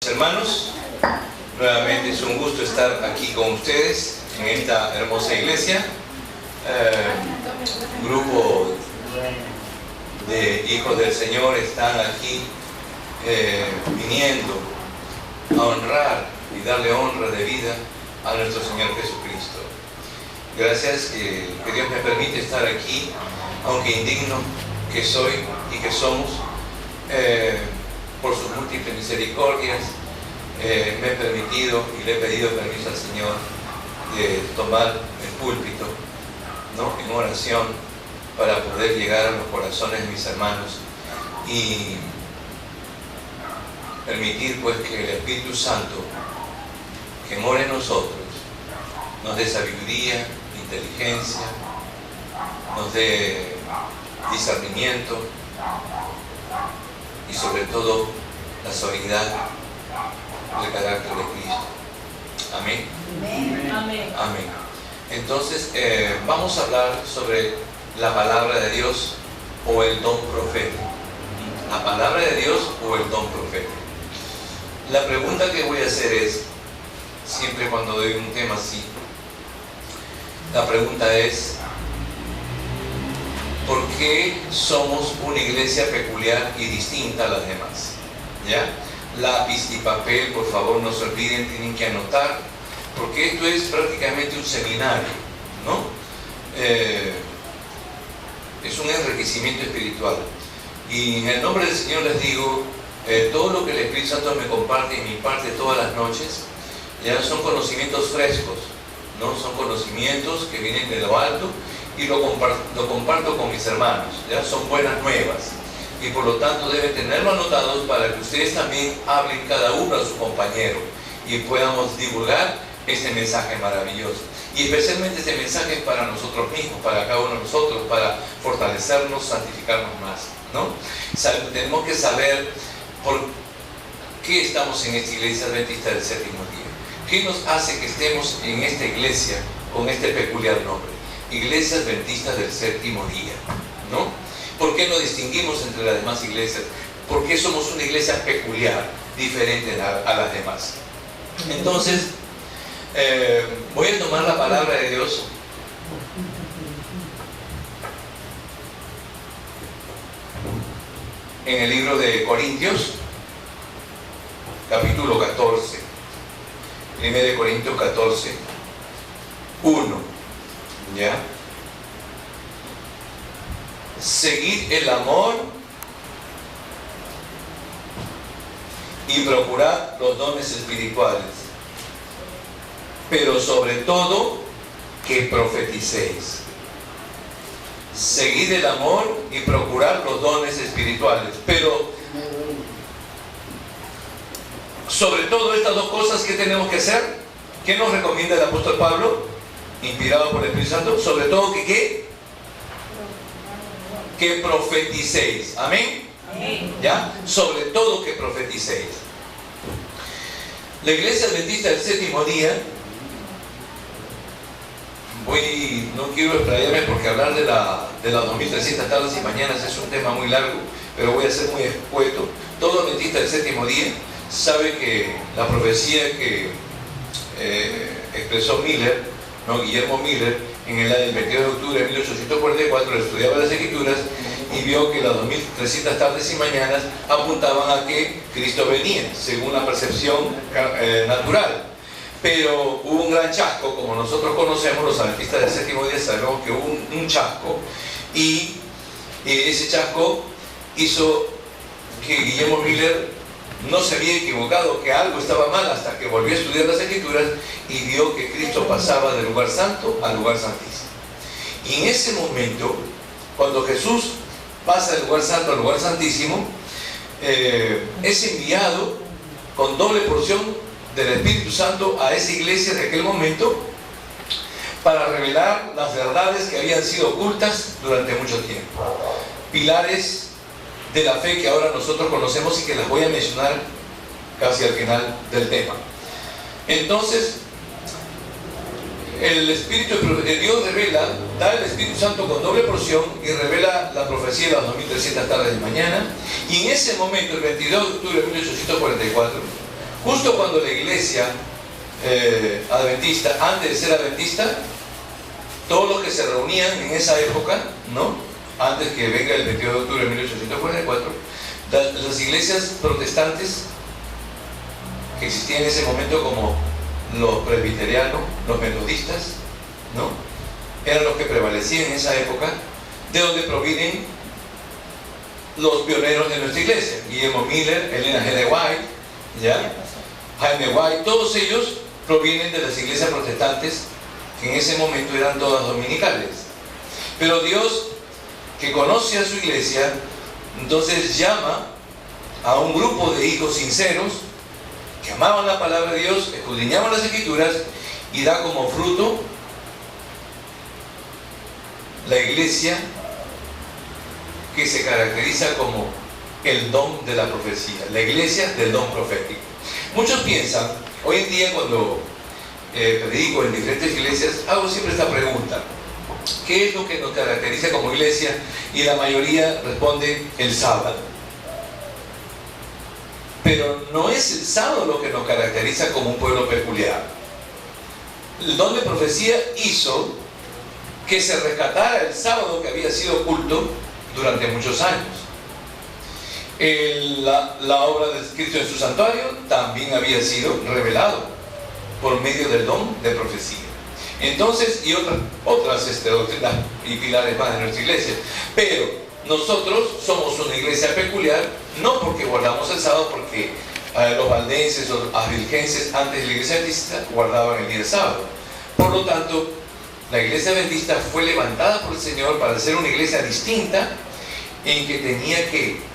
hermanos, nuevamente es un gusto estar aquí con ustedes en esta hermosa iglesia. Un grupo de hijos del Señor están aquí viniendo a honrar y darle honra de vida a nuestro Señor Jesucristo. Gracias que Dios me permite estar aquí, aunque indigno que soy y que somos, por sus múltiples misericordias, me he permitido y le he pedido permiso al Señor de tomar el púlpito, ¿no?, en oración para poder llegar a los corazones de mis hermanos y permitir pues que el Espíritu Santo que mora en nosotros nos dé sabiduría, inteligencia, nos dé discernimiento y sobre todo la sobriedad del carácter de Cristo. Amén. Amén. Amén. Entonces vamos a hablar sobre la palabra de Dios o el don profético. La palabra de Dios o el don profético. La pregunta que voy a hacer es, siempre cuando doy un tema así, la pregunta es: ¿por qué somos una iglesia peculiar y distinta a las demás? ¿Ya? Lápiz y papel, por favor, no se olviden, tienen que anotar, porque esto es prácticamente un seminario, ¿no? Es un enriquecimiento espiritual. Y en el nombre del Señor les digo, todo lo que el Espíritu Santo me comparte y me imparte todas las noches, ya son conocimientos frescos, ¿no? Son conocimientos que vienen de lo alto y lo comparto con mis hermanos, ya son buenas nuevas. Y por lo tanto deben tenerlo anotados para que ustedes también hablen cada uno a su compañero y podamos divulgar este mensaje maravilloso. Y especialmente este mensaje es para nosotros mismos, para cada uno de nosotros, para fortalecernos, santificarnos más, ¿no? Tenemos que saber por qué estamos en esta iglesia adventista del séptimo día. ¿Qué nos hace que estemos en esta iglesia con este peculiar nombre? Iglesia Adventista del Séptimo Día, ¿no? ¿Por qué nos distinguimos entre las demás iglesias? ¿Por qué somos una iglesia peculiar, diferente a las demás? Entonces, voy a tomar la palabra de Dios en el libro de Corintios, capítulo 14. 1 de Corintios 14, 1. ¿Ya? Seguid el amor y procurad los dones espirituales, pero sobre todo que profeticéis. Seguid el amor y procurad los dones espirituales, pero sobre todo estas dos cosas, ¿qué tenemos que hacer? ¿Qué nos recomienda el apóstol Pablo, inspirado por el Espíritu Santo? Sobre todo que ¿qué? Que profeticéis. ¿Amén? Amén. ¿Ya? Sobre todo que profeticéis. La iglesia adventista del séptimo día, no quiero explayarme porque hablar de las 2300 tardes y mañanas es un tema muy largo, pero voy a ser muy escueto. Todo adventista del séptimo día sabe que la profecía que expresó Miller, ¿no?, Guillermo Miller, en el 22 de octubre de 1844, estudiaba las Escrituras y vio que las 2300 tardes y mañanas apuntaban a que Cristo venía, según la percepción natural. Pero hubo un gran chasco, como nosotros conocemos, los adventistas del séptimo día sabemos que hubo un chasco, y ese chasco hizo que Guillermo Miller no se había equivocado, que algo estaba mal, hasta que volvió a estudiar las Escrituras y vio que Cristo pasaba del lugar santo al lugar santísimo. Y en ese momento, cuando Jesús pasa del lugar santo al lugar santísimo, es enviado con doble porción del Espíritu Santo a esa iglesia de aquel momento para revelar las verdades que habían sido ocultas durante mucho tiempo. Pilares de la fe que ahora nosotros conocemos y que las voy a mencionar casi al final del tema. Entonces, el Espíritu de Dios revela, da el Espíritu Santo con doble porción y revela la profecía de las 2300 tardes de mañana. Y en ese momento, el 22 de octubre de 1844, Justo cuando la iglesia adventista, antes de ser adventista, todos los que se reunían en esa época, ¿no?, antes que venga el 22 de octubre de 1844, las iglesias protestantes que existían en ese momento, como los presbiterianos, los metodistas, ¿no?, eran los que prevalecían en esa época, de donde provienen los pioneros de nuestra iglesia: Guillermo Miller, Elena G. de White, ¿ya?, Jaime White. Todos ellos provienen de las iglesias protestantes, que en ese momento eran todas dominicales. Pero Dios, que conoce a su iglesia, entonces llama a un grupo de hijos sinceros que amaban la palabra de Dios, escudriñaban las escrituras, y da como fruto la iglesia que se caracteriza como el don de la profecía, la iglesia del don profético. Muchos piensan, hoy en día cuando predico en diferentes iglesias, hago siempre esta pregunta: ¿qué es lo que nos caracteriza como iglesia? Y la mayoría responde: el sábado. Pero no es el sábado lo que nos caracteriza como un pueblo peculiar. El don de profecía hizo que se rescatara el sábado, que había sido oculto durante muchos años. La obra de Cristo en su santuario también había sido revelado por medio del don de profecía. Entonces, y otras doctrinas y pilares más de nuestra iglesia. Pero nosotros somos una iglesia peculiar, no porque guardamos el sábado, porque los valdenses o avilgenses antes de la iglesia adventista guardaban el día del sábado. Por lo tanto, la iglesia adventista fue levantada por el Señor para ser una iglesia distinta, en que tenía que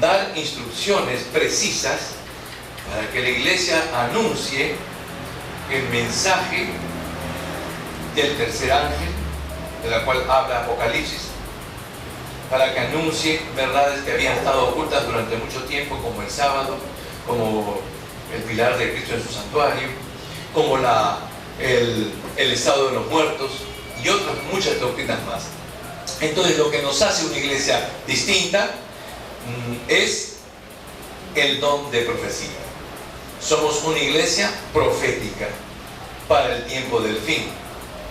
dar instrucciones precisas para que la iglesia anuncie el mensaje del tercer ángel, de la cual habla Apocalipsis, para que anuncie verdades que habían estado ocultas durante mucho tiempo, como el sábado, como el pilar de Cristo en su santuario, como el estado de los muertos y otras muchas doctrinas más. Entonces, lo que nos hace una iglesia distinta es el don de profecía. Somos una iglesia profética para el tiempo del fin.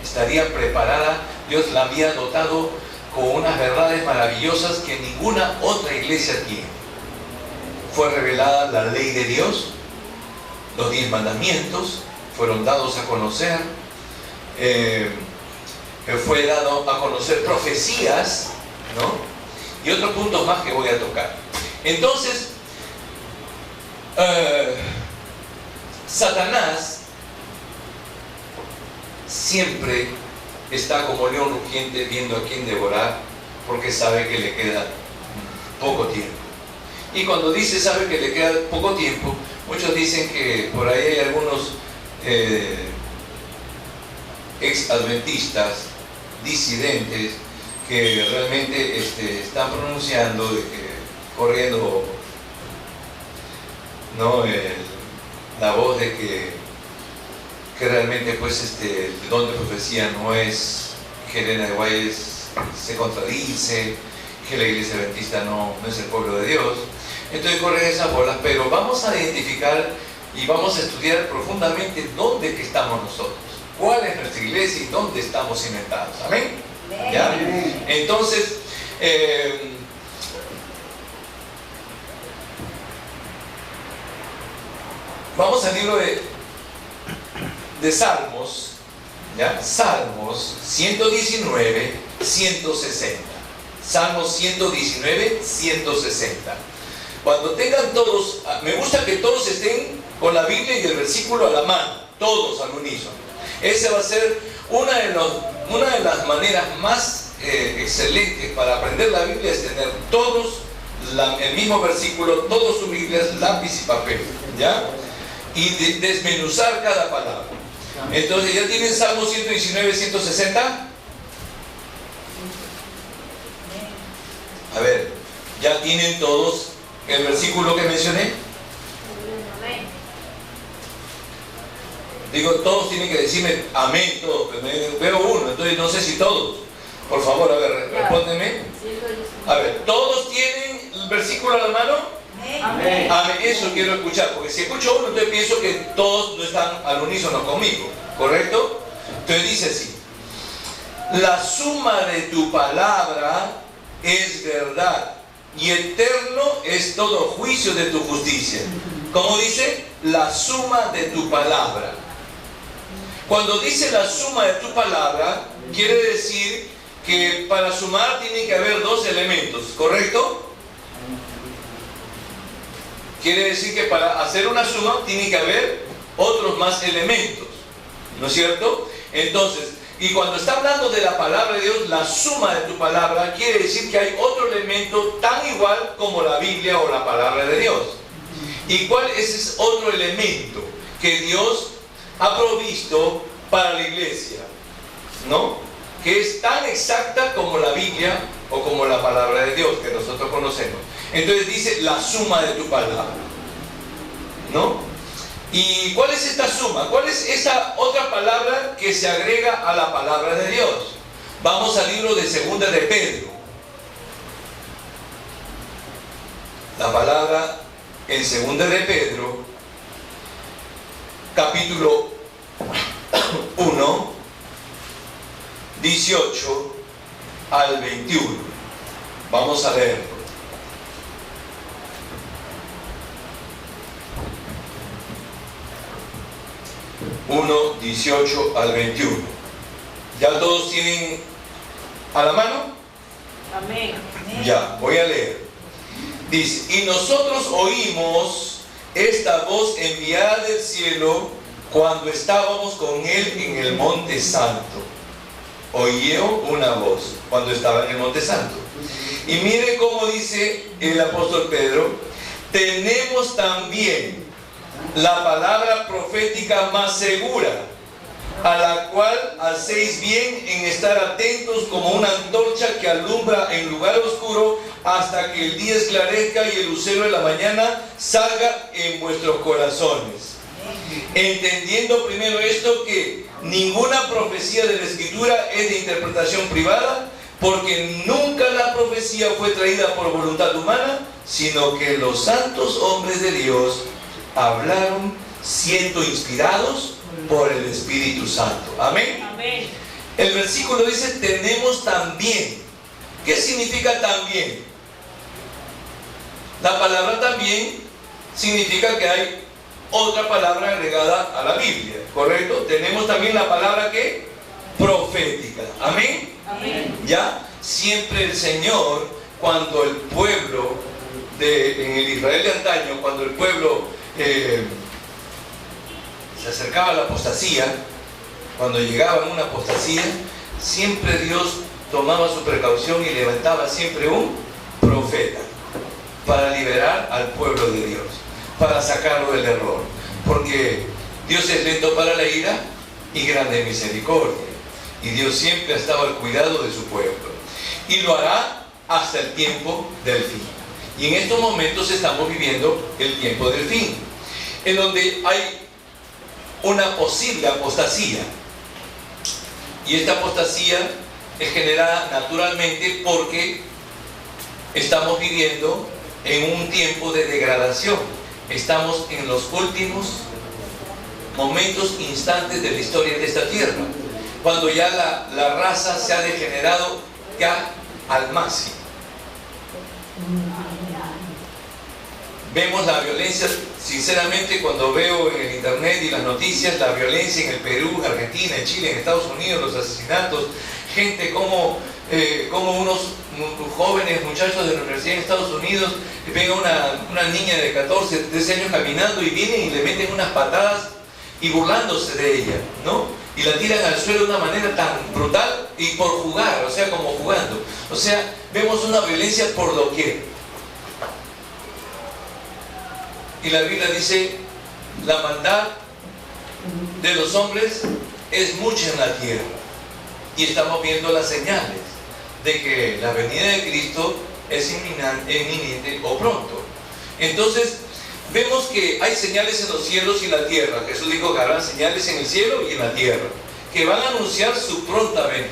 Estaría preparada, Dios la había dotado con unas verdades maravillosas que ninguna otra iglesia tiene. Fue revelada la ley de Dios, los 10 mandamientos fueron dados a conocer, fue dado a conocer profecías, ¿no?, y otros puntos más que voy a tocar. Entonces, Satanás siempre está como león rugiente viendo a quién devorar, porque sabe que le queda poco tiempo. Y cuando dice sabe que le queda poco tiempo, muchos dicen que por ahí hay algunos ex-adventistas, disidentes, que realmente están pronunciando de que, corriendo, ¿no?, la voz de que realmente pues el don de profecía no es, que Elena de White se contradice, que la iglesia adventista no es el pueblo de Dios. Entonces corren esas bolas, pero vamos a identificar y vamos a estudiar profundamente dónde que estamos nosotros, cuál es nuestra iglesia y dónde estamos cimentados. ¿Amén? ¿Ya? Entonces, vamos al libro de Salmos, ¿ya? Salmos 119, 160. Salmos 119, 160. Cuando tengan todos, me gusta que todos estén con la Biblia y el versículo a la mano, todos al unísono. Esa va a ser una de las maneras más excelentes para aprender la Biblia, es tener todos el mismo versículo, todos sus Biblias, lápiz y papel, ¿ya? Y desmenuzar cada palabra. Entonces, ¿ya tienen Salmos 119, 160? A ver, ¿ya tienen todos el versículo que mencioné? Digo, todos tienen que decirme amén, todos, pero veo uno, entonces no sé si todos. Por favor, a ver, respóndeme. A ver, ¿todos tienen el versículo a la mano? Amén. Amén. Eso quiero escuchar, porque si escucho uno, entonces pienso que todos no están al unísono conmigo, ¿correcto? Entonces dice así: la suma de tu palabra es verdad, y eterno es todo juicio de tu justicia. ¿Cómo dice? La suma de tu palabra. Cuando dice la suma de tu palabra, quiere decir que para sumar tiene que haber dos elementos, ¿correcto? Quiere decir que para hacer una suma tiene que haber otros más elementos, ¿no es cierto? Entonces, y cuando está hablando de la palabra de Dios, la suma de tu palabra, quiere decir que hay otro elemento tan igual como la Biblia o la palabra de Dios. ¿Y cuál es ese otro elemento que Dios ha provisto para la iglesia? ¿No? Que es tan exacta como la Biblia o como la palabra de Dios que nosotros conocemos. Entonces dice la suma de tu palabra, ¿no? ¿Y cuál es esta suma? ¿Cuál es esa otra palabra que se agrega a la palabra de Dios? Vamos al libro de Segunda de Pedro. La palabra en Segunda de Pedro, capítulo 1, 18 al 21. Vamos a leerlo. 1, 18 al 21. ¿Ya todos tienen a la mano? Amén. Ya, voy a leer. Dice: y nosotros oímos esta voz enviada del cielo cuando estábamos con él en el monte santo. Oyó una voz cuando estaba en el monte santo. Y mire cómo dice el apóstol Pedro: tenemos también la palabra profética más segura, a la cual hacéis bien en estar atentos como una antorcha que alumbra en lugar oscuro hasta que el día esclarezca y el lucero de la mañana salga en vuestros corazones. Entendiendo primero esto, que ninguna profecía de la Escritura es de interpretación privada, porque nunca la profecía fue traída por voluntad humana, sino que los santos hombres de Dios hablaron siendo inspirados por el Espíritu Santo. Amén. Amén. El versículo dice: tenemos también. ¿Qué significa también? La palabra también significa que hay otra palabra agregada a la Biblia, ¿correcto? Tenemos también la palabra que profética. Amén. Amén. Ya siempre el Señor, cuando el pueblo en el Israel de antaño, cuando el pueblo se acercaba a la apostasía, cuando llegaba a una apostasía, siempre Dios tomaba su precaución y levantaba siempre un profeta para liberar al pueblo de Dios, para sacarlo del error, porque Dios es lento para la ira y grande en misericordia, y Dios siempre ha estado al cuidado de su pueblo, y lo hará hasta el tiempo del fin. Y en estos momentos estamos viviendo el tiempo del fin, en donde hay una posible apostasía, y esta apostasía es generada naturalmente porque estamos viviendo en un tiempo de degradación. Estamos en los últimos momentos, instantes de la historia de esta tierra, cuando ya la raza se ha degenerado ya al máximo. Vemos la violencia, sinceramente, cuando veo en el internet y las noticias, la violencia en el Perú, en Argentina, en Chile, en Estados Unidos, los asesinatos, gente como unos jóvenes muchachos de la universidad en Estados Unidos, ven a una niña de 14, 13 años caminando y vienen y le meten unas patadas y burlándose de ella, ¿no? Y la tiran al suelo de una manera tan brutal y por jugar, o sea, como jugando. O sea, vemos una violencia por doquier. Y la Biblia dice: la maldad de los hombres es mucha en la tierra. Y estamos viendo las señales de que la venida de Cristo es inminente o pronto. Entonces, vemos que hay señales en los cielos y la tierra. Jesús dijo que habrá señales en el cielo y en la tierra, que van a anunciar su pronta venida.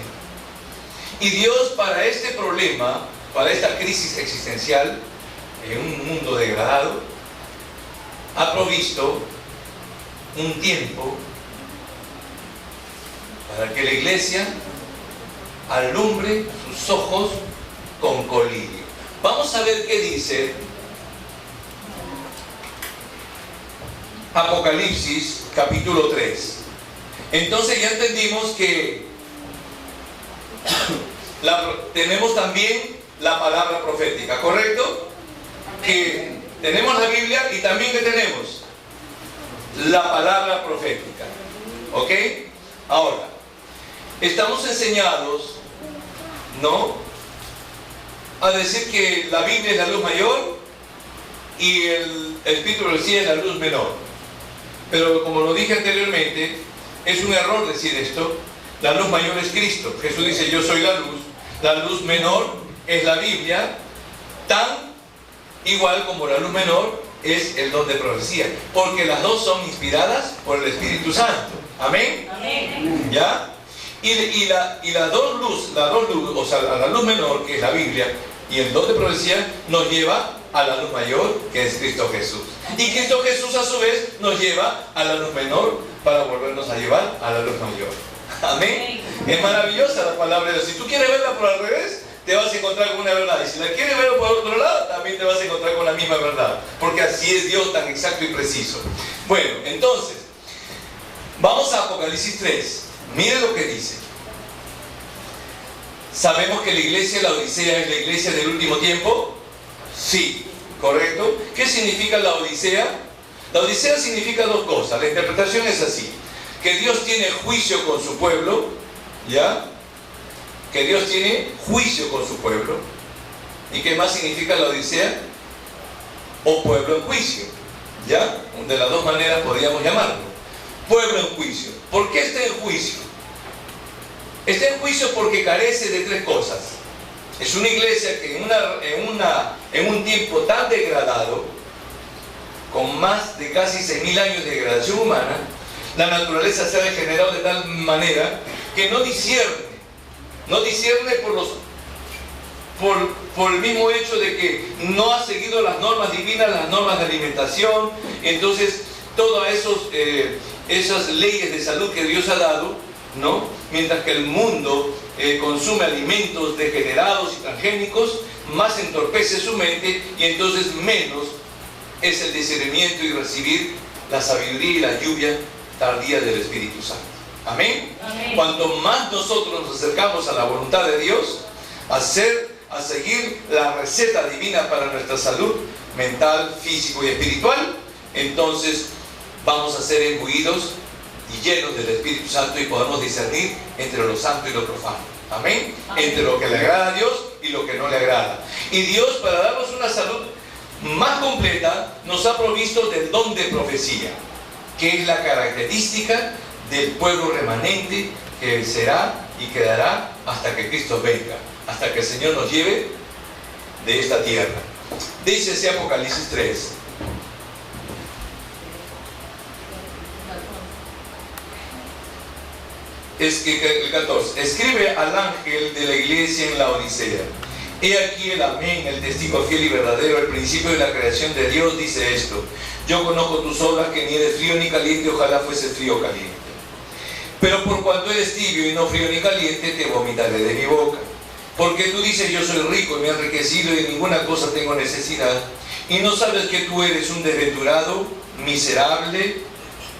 Y Dios, para este problema, para esta crisis existencial, en un mundo degradado, ha provisto un tiempo para que la iglesia alumbre sus ojos con colirio. Vamos a ver qué dice Apocalipsis capítulo 3. Entonces ya entendimos que tenemos también la palabra profética, ¿correcto? Que tenemos la Biblia y también que tenemos la palabra profética. ¿Ok? Ahora, estamos enseñados, ¿no?, a decir que la Biblia es la luz mayor y el Espíritu del cielo es la luz menor. Pero como lo dije anteriormente, es un error decir esto. La luz mayor es Cristo. Jesús dice: yo soy la luz. La luz menor es la Biblia, tan igual como la luz menor es el don de profecía, porque las dos son inspiradas por el Espíritu Santo. ¿Amén? Amén. ¿Ya? Y las dos luces, o sea, la luz menor, que es la Biblia, y el don de profecía, nos lleva a la luz mayor, que es Cristo Jesús. Y Cristo Jesús, a su vez, nos lleva a la luz menor para volvernos a llevar a la luz mayor. Amén. Es maravillosa la palabra de Dios. Si tú quieres verla por al revés, te vas a encontrar con una verdad. Y si la quieres ver por otro lado, también te vas a encontrar con la misma verdad. Porque así es Dios, tan exacto y preciso. Bueno, entonces, vamos a Apocalipsis 3. Mire lo que dice. ¿Sabemos que la iglesia de la Odisea es la iglesia del último tiempo? Sí, ¿correcto? ¿Qué significa la Odisea? La Odisea significa dos cosas. La interpretación es así: que Dios tiene juicio con su pueblo, ¿ya? Que Dios tiene juicio con su pueblo. ¿Y qué más significa la Odisea? O pueblo en juicio, ¿ya? De las dos maneras podríamos llamarlo. Pueblo en juicio. ¿Por qué está en juicio? Está en juicio porque carece de tres cosas. Es una iglesia que en un tiempo tan degradado, con más de casi 6.000 años de degradación humana, la naturaleza se ha degenerado de tal manera que no discierne por el mismo hecho de que no ha seguido las normas divinas, las normas de alimentación. Entonces, todas esas leyes de salud que Dios ha dado, ¿no?, mientras que el mundo consume alimentos degenerados y transgénicos, más entorpece su mente, y entonces menos es el discernimiento y recibir la sabiduría y la lluvia tardía del Espíritu Santo. ¿Amén? Amén. Cuanto más nosotros nos acercamos a la voluntad de Dios, a seguir la receta divina para nuestra salud mental, físico y espiritual, entonces vamos a ser imbuidos y llenos del Espíritu Santo, y podemos discernir entre lo santo y lo profano. ¿Amén? Amén. Entre lo que le agrada a Dios y lo que no le agrada. Y Dios, para darnos una salud más completa, nos ha provisto del don de profecía, que es la característica del pueblo remanente que será y quedará hasta que Cristo venga, hasta que el Señor nos lleve de esta tierra. Dice ese Apocalipsis 3. El 14. Escribe al ángel de la iglesia en la Odisea: he aquí el amén, el testigo fiel y verdadero, el principio de la creación de Dios, dice esto: yo conozco tus obras, que ni eres frío ni caliente, ojalá fuese frío o caliente. Pero por cuanto eres tibio y no frío ni caliente, te vomitaré de mi boca. Porque tú dices: yo soy rico y me he enriquecido y de ninguna cosa tengo necesidad, y no sabes que tú eres un desventurado, miserable,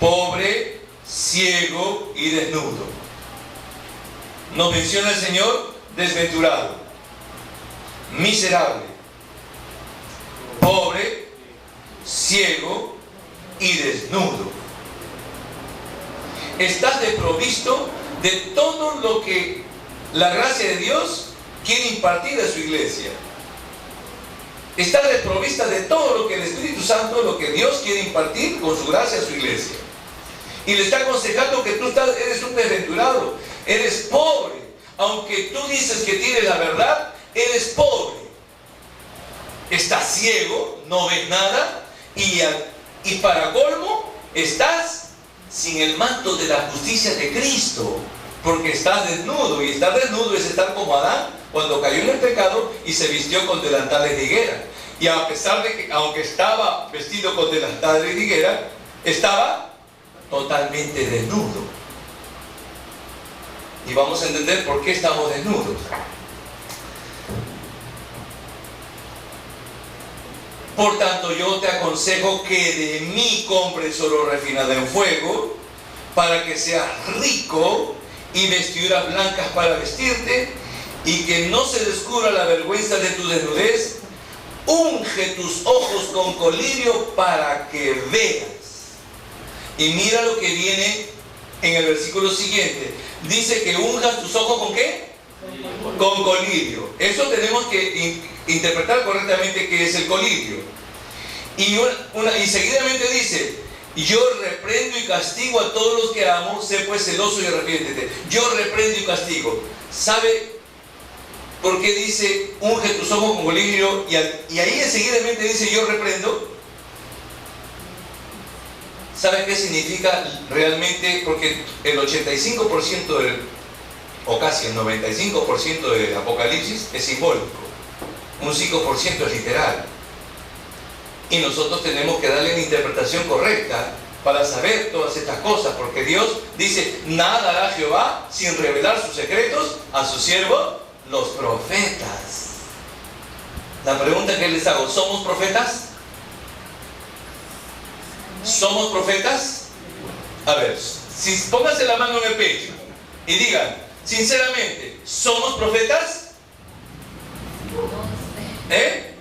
pobre, ciego y desnudo. Nos menciona el Señor desventurado, miserable, pobre, ciego y desnudo. Estás desprovisto de todo lo que la gracia de Dios quiere impartir a su iglesia. Estás desprovista de todo lo que el Espíritu Santo, lo que Dios quiere impartir con su gracia a su iglesia. Y le está aconsejando que tú eres un desventurado, eres pobre. Aunque tú dices que tienes la verdad, eres pobre. Estás ciego, no ves nada, y para colmo, estás sin el manto de la justicia de Cristo, porque estás desnudo, y estar desnudo es estar como Adán cuando cayó en el pecado y se vistió con delantales de higuera. Y a pesar de que, aunque estaba vestido con delantal de higuera, estaba totalmente desnudo. Y vamos a entender por qué estamos desnudos. Por tanto, yo te aconsejo que de mí compres oro refinado en fuego, para que seas rico, y vestiduras blancas para vestirte, y que no se descubra la vergüenza de tu desnudez. Unge tus ojos con colirio para que veas. Y mira lo que viene en el versículo siguiente. Dice que unjas tus ojos ¿con qué? Con colirio. Eso tenemos que interpretar correctamente qué es el colirio. Y seguidamente dice: yo reprendo y castigo a todos los que amo, sé pues celoso y arrepiéntete. Yo reprendo y castigo. ¿Sabe por qué dice unge tus ojos con colirio? Y ahí seguidamente dice yo reprendo. ¿Sabe qué significa realmente? Porque el 85% o casi el 95% del Apocalipsis es simbólico. Un 5% es literal. Y nosotros tenemos que darle la interpretación correcta para saber todas estas cosas, porque Dios dice: nada hará Jehová sin revelar sus secretos a sus siervos, los profetas. La pregunta que les hago: ¿somos profetas? ¿Somos profetas? A ver, si pónganse la mano en el pecho y digan sinceramente: ¿somos profetas? ¿Eh?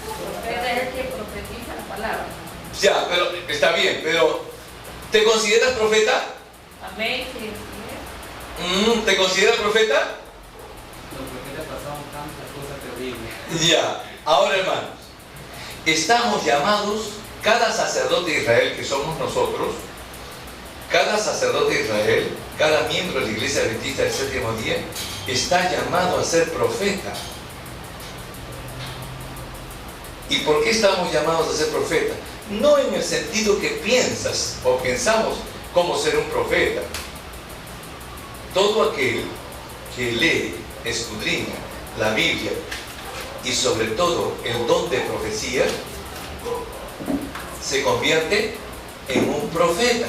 Profeta es el que profetiza la palabra. Ya, pero está bien, pero ¿te consideras profeta? Amén. Sí. ¿Te consideras profeta? Los profetas pasaron tantas cosas terribles. Ya, ahora hermanos, estamos llamados, cada sacerdote de Israel que somos nosotros, cada sacerdote de Israel, cada miembro de la Iglesia Adventista del Séptimo Día, está llamado a ser profeta. ¿Y por qué estamos llamados a ser profeta? No en el sentido que piensas o pensamos cómo ser un profeta. Todo aquel que lee, escudriña la Biblia y sobre todo el don de profecía, se convierte en un profeta.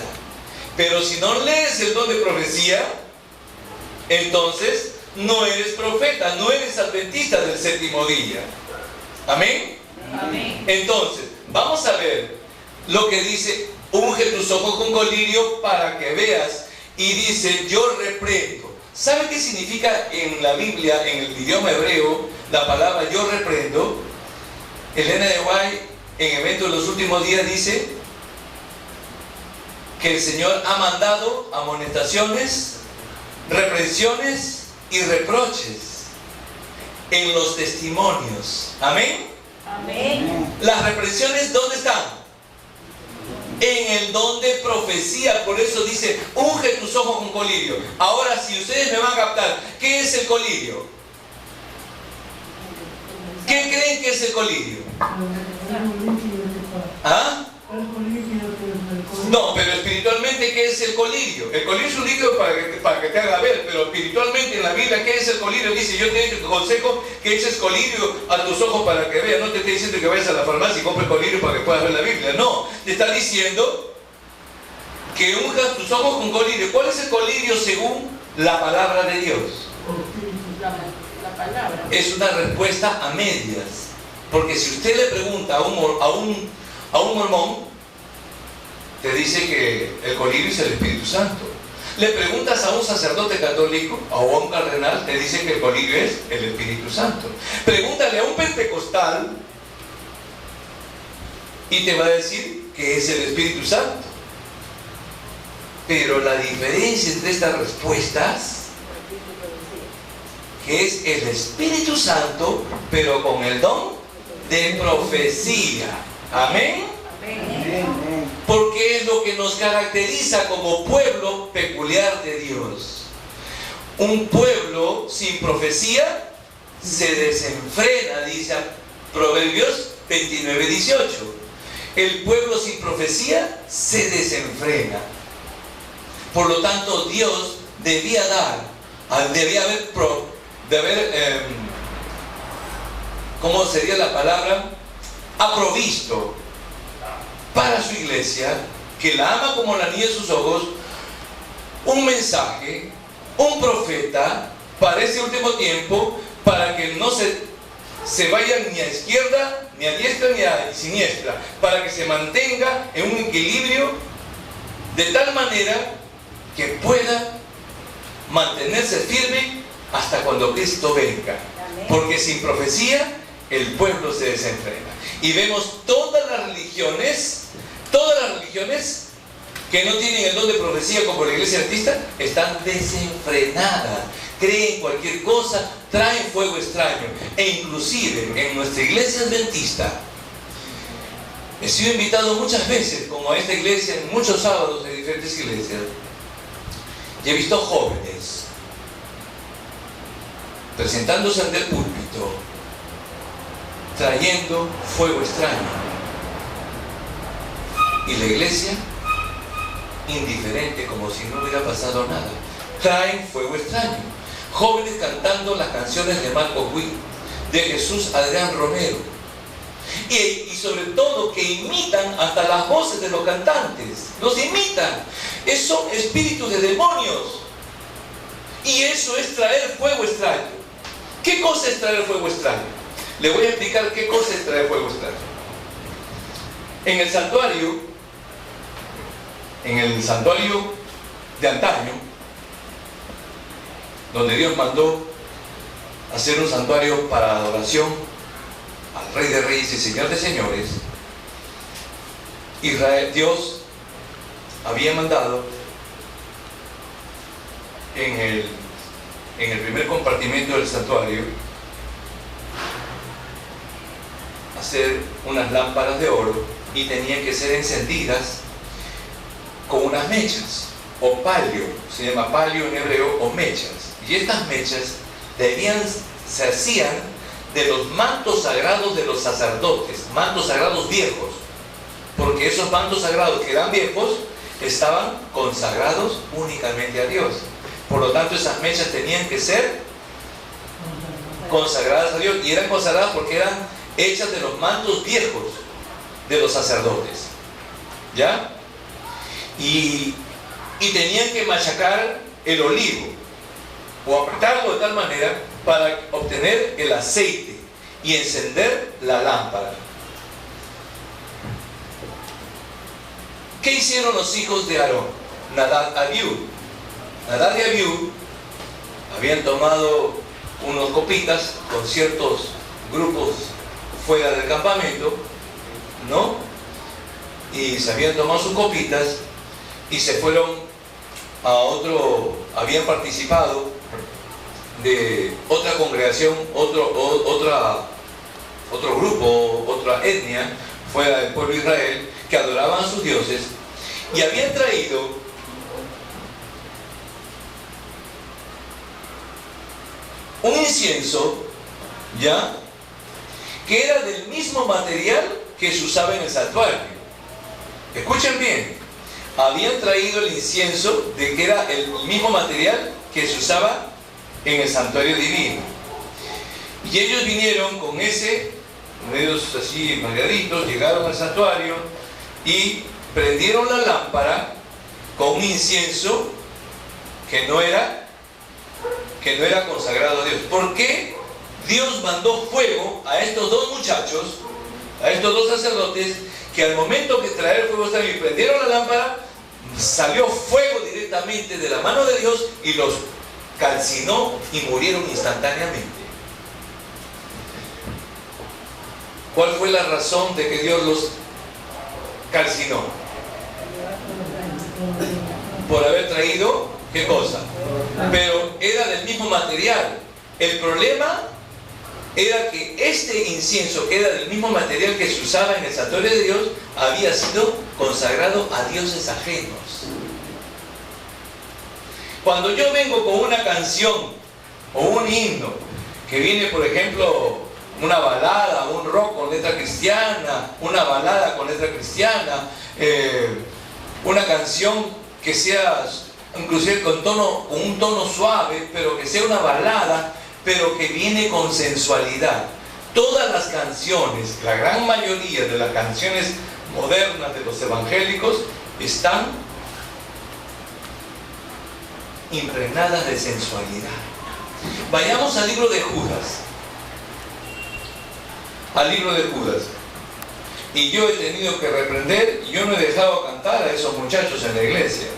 Pero si no lees el don de profecía, entonces no eres profeta, no eres adventista del séptimo día. ¿Amén? Amén. Entonces, vamos a ver lo que dice: unge tus ojos con colirio para que veas. Y dice: yo reprendo. ¿Sabe qué significa en la Biblia, en el idioma hebreo, la palabra yo reprendo? Elena de White, en Evento de los Últimos Días, dice que el Señor ha mandado amonestaciones, reprensiones y reproches en los testimonios. ¿Amén? Amén. Las reprensiones, ¿dónde están? En el don de profecía. Por eso dice: unge tus ojos con colirio. Ahora, si ustedes me van a captar, ¿qué es el colirio? ¿Qué creen que es el colirio? ¿Ah? No, pero espiritualmente, ¿qué es el colirio? El colirio es un líquido para que te haga ver, pero espiritualmente en la Biblia, ¿qué es el colirio? Dice: yo te aconsejo que eches colirio a tus ojos para que veas. No te estoy diciendo que vayas a la farmacia y compres colirio para que puedas ver la Biblia. No, te está diciendo que unjas tus ojos con colirio. ¿Cuál es el colirio según la palabra de Dios? La palabra. Es una respuesta a medias. Porque si usted le pregunta a un mormón, te dice que el colirio es el Espíritu Santo. Le preguntas a un sacerdote católico o a un cardenal, te dice que el colirio es el Espíritu Santo. Pregúntale a un pentecostal y te va a decir que es el Espíritu Santo. Pero la diferencia entre estas respuestas, que es el Espíritu Santo, pero con el don de profecía. Amén. Porque es lo que nos caracteriza como pueblo peculiar de Dios. Un pueblo sin profecía se desenfrena, dice Proverbios 29:18. El pueblo sin profecía se desenfrena. Por lo tanto, Dios debía ¿cómo sería la palabra? Ha provisto para su iglesia, que la ama como la niña de sus ojos, un mensaje, un profeta para este último tiempo, para que no se vayan ni a izquierda, ni a diestra, ni a siniestra, para que se mantenga en un equilibrio de tal manera que pueda mantenerse firme hasta cuando Cristo venga. Porque sin profecía el pueblo se desenfrena. Y vemos todas las religiones que no tienen el don de profecía, como la iglesia adventista, están desenfrenadas, creen cualquier cosa, traen fuego extraño. E inclusive en nuestra iglesia adventista he sido invitado muchas veces, como a esta iglesia, en muchos sábados en diferentes iglesias, y he visto jóvenes presentándose ante el púlpito trayendo fuego extraño, y la iglesia indiferente, como si no hubiera pasado nada. Traen fuego extraño. Jóvenes cantando las canciones de Marcos Witt, de Jesús Adrián Romero, y sobre todo que imitan hasta las voces de los cantantes, los imitan. Son espíritus de demonios, y eso es traer fuego extraño. ¿Qué cosa es traer fuego extraño? Le voy a explicar qué cosa es traer fuego extraño. En el santuario de antaño, donde Dios mandó hacer un santuario para adoración al Rey de Reyes y Señor de Señores, Dios había mandado en el primer compartimento del santuario hacer unas lámparas de oro, y tenían que ser encendidas con unas mechas, o palio, se llama palio en hebreo, o mechas. Y estas mechas se hacían de los mantos sagrados de los sacerdotes, mantos sagrados viejos, porque esos mantos sagrados que eran viejos estaban consagrados únicamente a Dios. Por lo tanto, esas mechas tenían que ser consagradas a Dios, y eran consagradas porque eran hechas de los mantos viejos de los sacerdotes, ¿ya? Y tenían que machacar el olivo, o apretarlo de tal manera para obtener el aceite y encender la lámpara. ¿Qué hicieron los hijos de Aarón? Nadab y Abiú habían tomado unos copitas con ciertos grupos fuera del campamento, ¿no? Y se habían tomado sus copitas y se fueron a habían participado de otra congregación, otro grupo, otra etnia fuera del pueblo de Israel, que adoraban a sus dioses, y habían traído un incienso, ¿ya?, que era del mismo material que se usaba en el santuario. Escuchen bien, habían traído el incienso de que era el mismo material que se usaba en el santuario divino. Y ellos vinieron con ese, medios así malgaditos, llegaron al santuario y prendieron la lámpara con un incienso que no era consagrado a Dios. ¿Por qué Dios mandó fuego a estos dos muchachos, a estos dos sacerdotes, que al momento que traer fuego extraño y prendieron la lámpara, salió fuego directamente de la mano de Dios y los calcinó y murieron instantáneamente? ¿Cuál fue la razón de que Dios los calcinó? Por haber traído, ¿qué cosa? Pero era del mismo material. El problema era que este incienso, que era del mismo material que se usaba en el santuario de Dios, había sido consagrado a dioses ajenos. Cuando yo vengo con una canción o un himno que viene, por ejemplo, una balada, un rock con letra cristiana, una balada con letra cristiana, una canción que sea inclusive con un tono suave, pero que sea una balada, pero que viene con sensualidad. Todas las canciones, la gran mayoría de las canciones modernas de los evangélicos están impregnadas de sensualidad. Vayamos al libro de Judas. Al libro de Judas. Y yo he tenido que reprender, yo no he dejado cantar a esos muchachos en la iglesia.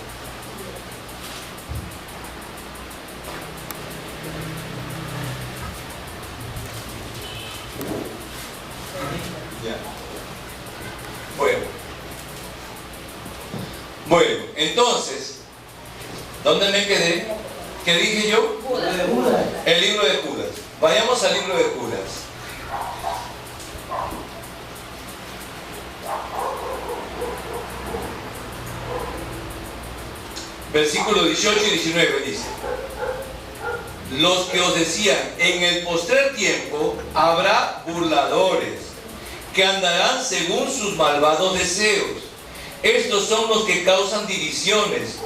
Ya. Bueno, entonces, ¿dónde me quedé? ¿Qué dije yo? Judas. El libro de Judas. Vayamos al libro de Judas. Versículos 18 y 19 dice: los que os decían, en el postrer tiempo habrá burladores, que andarán según sus malvados deseos. Estos son los que causan divisiones,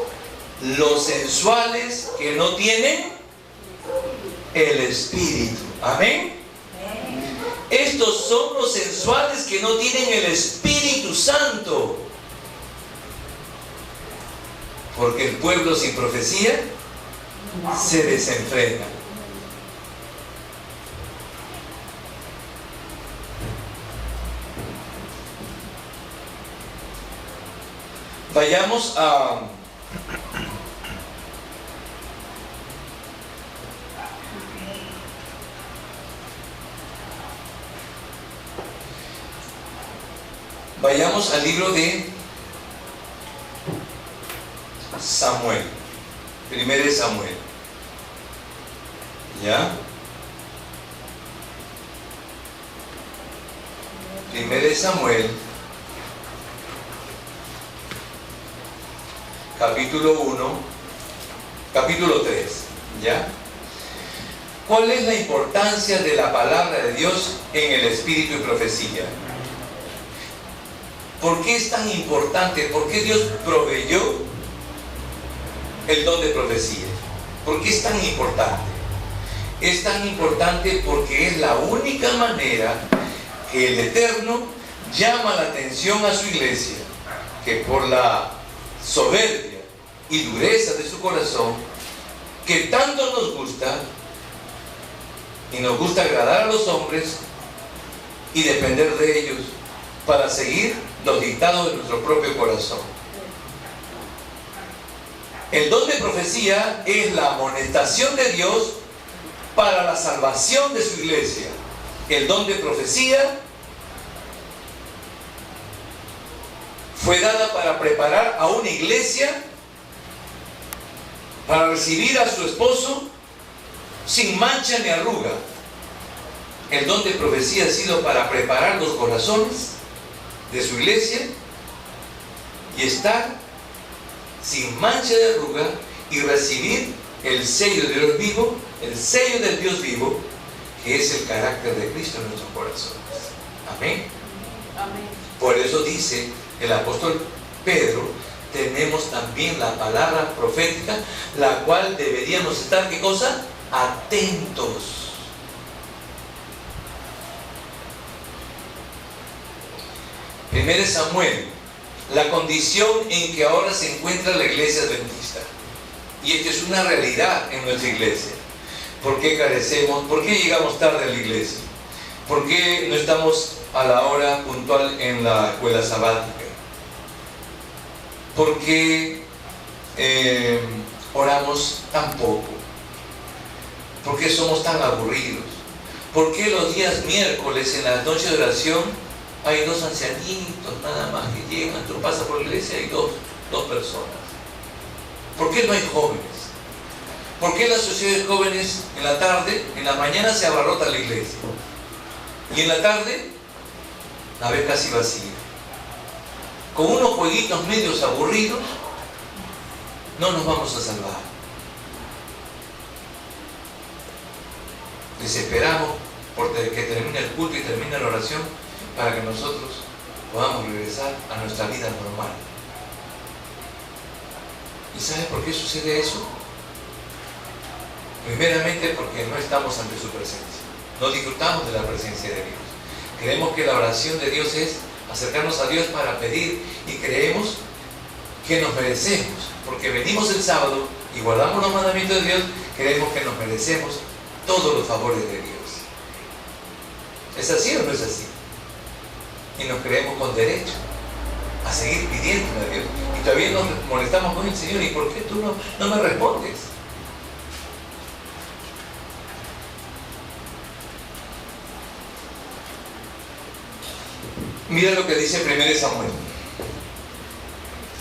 los sensuales que no tienen el Espíritu. Amén. Estos son los sensuales que no tienen el Espíritu Santo. Porque el pueblo sin profecía se desenfrena. Vayamos a vayamos al libro de Samuel, primero de Samuel. ¿Ya? Primero de Samuel, capítulo 1, capítulo 3. ¿Ya? ¿Cuál es la importancia de la palabra de Dios en el espíritu y profecía? ¿Por qué es tan importante? ¿Por qué Dios proveyó el don de profecía? ¿Por qué es tan importante? Es tan importante porque es la única manera que el Eterno llama la atención a su iglesia, que por la soberbia y dureza de su corazón, que tanto nos gusta, y nos gusta agradar a los hombres y depender de ellos para seguir los dictados de nuestro propio corazón. El don de profecía es la amonestación de Dios para la salvación de su iglesia. El don de profecía fue dada para preparar a una iglesia para recibir a su esposo sin mancha ni arruga. El don de profecía ha sido para preparar los corazones de su iglesia y estar sin mancha de arruga y recibir el sello de Dios vivo, el sello del Dios vivo, que es el carácter de Cristo en nuestros corazones. Amén. Amén. Por eso dice el apóstol Pedro, tenemos también la palabra profética, la cual deberíamos estar, ¿qué cosa? Atentos. Primero Samuel, la condición en que ahora se encuentra la iglesia adventista. Y esto es una realidad en nuestra iglesia. ¿Por qué carecemos? ¿Por qué llegamos tarde a la iglesia? ¿Por qué no estamos a la hora puntual en la escuela sabática? ¿Por qué oramos tan poco? ¿Por qué somos tan aburridos? ¿Por qué los días miércoles en las noches de oración hay dos ancianitos nada más que llegan? Tú pasas por la iglesia y hay dos personas. ¿Por qué no hay jóvenes? ¿Por qué las sociedades jóvenes en la tarde, en la mañana se abarrota la iglesia? Y en la tarde la ves casi vacía. Con unos jueguitos medios aburridos no nos vamos a salvar. Desesperamos por que termine el culto y termine la oración para que nosotros podamos regresar a nuestra vida normal. ¿Y sabes por qué sucede eso? Primeramente porque no estamos ante su presencia. no disfrutamos de la presencia de Dios. Creemos que la oración de Dios es acercarnos a Dios para pedir y creemos que nos merecemos, porque venimos el sábado y guardamos los mandamientos de Dios, creemos que nos merecemos todos los favores de Dios. ¿Es así o no es así? Y nos creemos con derecho a seguir pidiéndole a Dios. Y todavía nos molestamos con el Señor. ¿Y por qué tú no me respondes? Mira lo que dice 1 Samuel.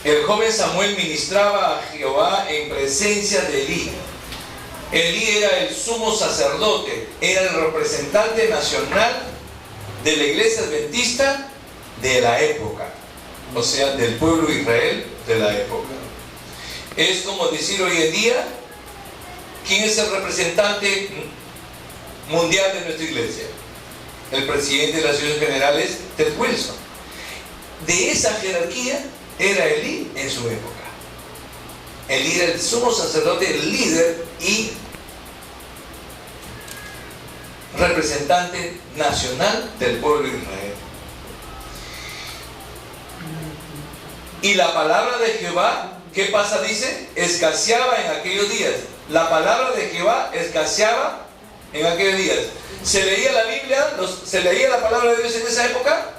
El joven Samuel ministraba a Jehová en presencia de Elí. Elí era el sumo sacerdote, era el representante nacional de la iglesia adventista de la época, o sea, del pueblo de Israel de la época. Es como decir hoy en día, ¿quién es el representante mundial de nuestra iglesia? El presidente de las Naciones Generales, Ted Wilson. De esa jerarquía era Elí en su época. Elí era el sumo sacerdote, el líder y representante nacional del pueblo de Israel. Y la palabra de Jehová, ¿qué pasa? Dice, escaseaba en aquellos días. La palabra de Jehová escaseaba en aquellos días. ¿Se leía la Biblia? ¿Se leía la palabra de Dios en esa época?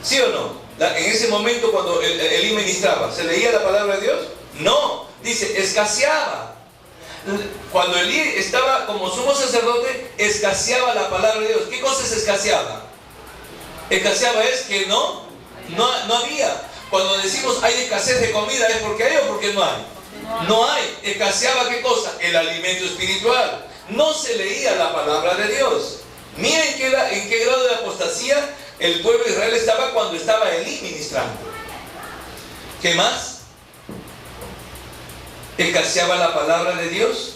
¿Sí o no? En ese momento cuando Elí ministraba, ¿se leía la palabra de Dios? No, dice, escaseaba. Cuando Elí estaba como sumo sacerdote, escaseaba la palabra de Dios. ¿Qué cosa es escaseaba? Escaseaba es que no había. Cuando decimos hay escasez de comida, ¿es porque hay o porque no hay? No hay. Escaseaba ¿qué cosa? El alimento espiritual. No se leía la palabra de Dios. Miren en qué grado de apostasía el pueblo de Israel estaba cuando estaba Elí ministrando. ¿Qué más? Escaseaba la palabra de Dios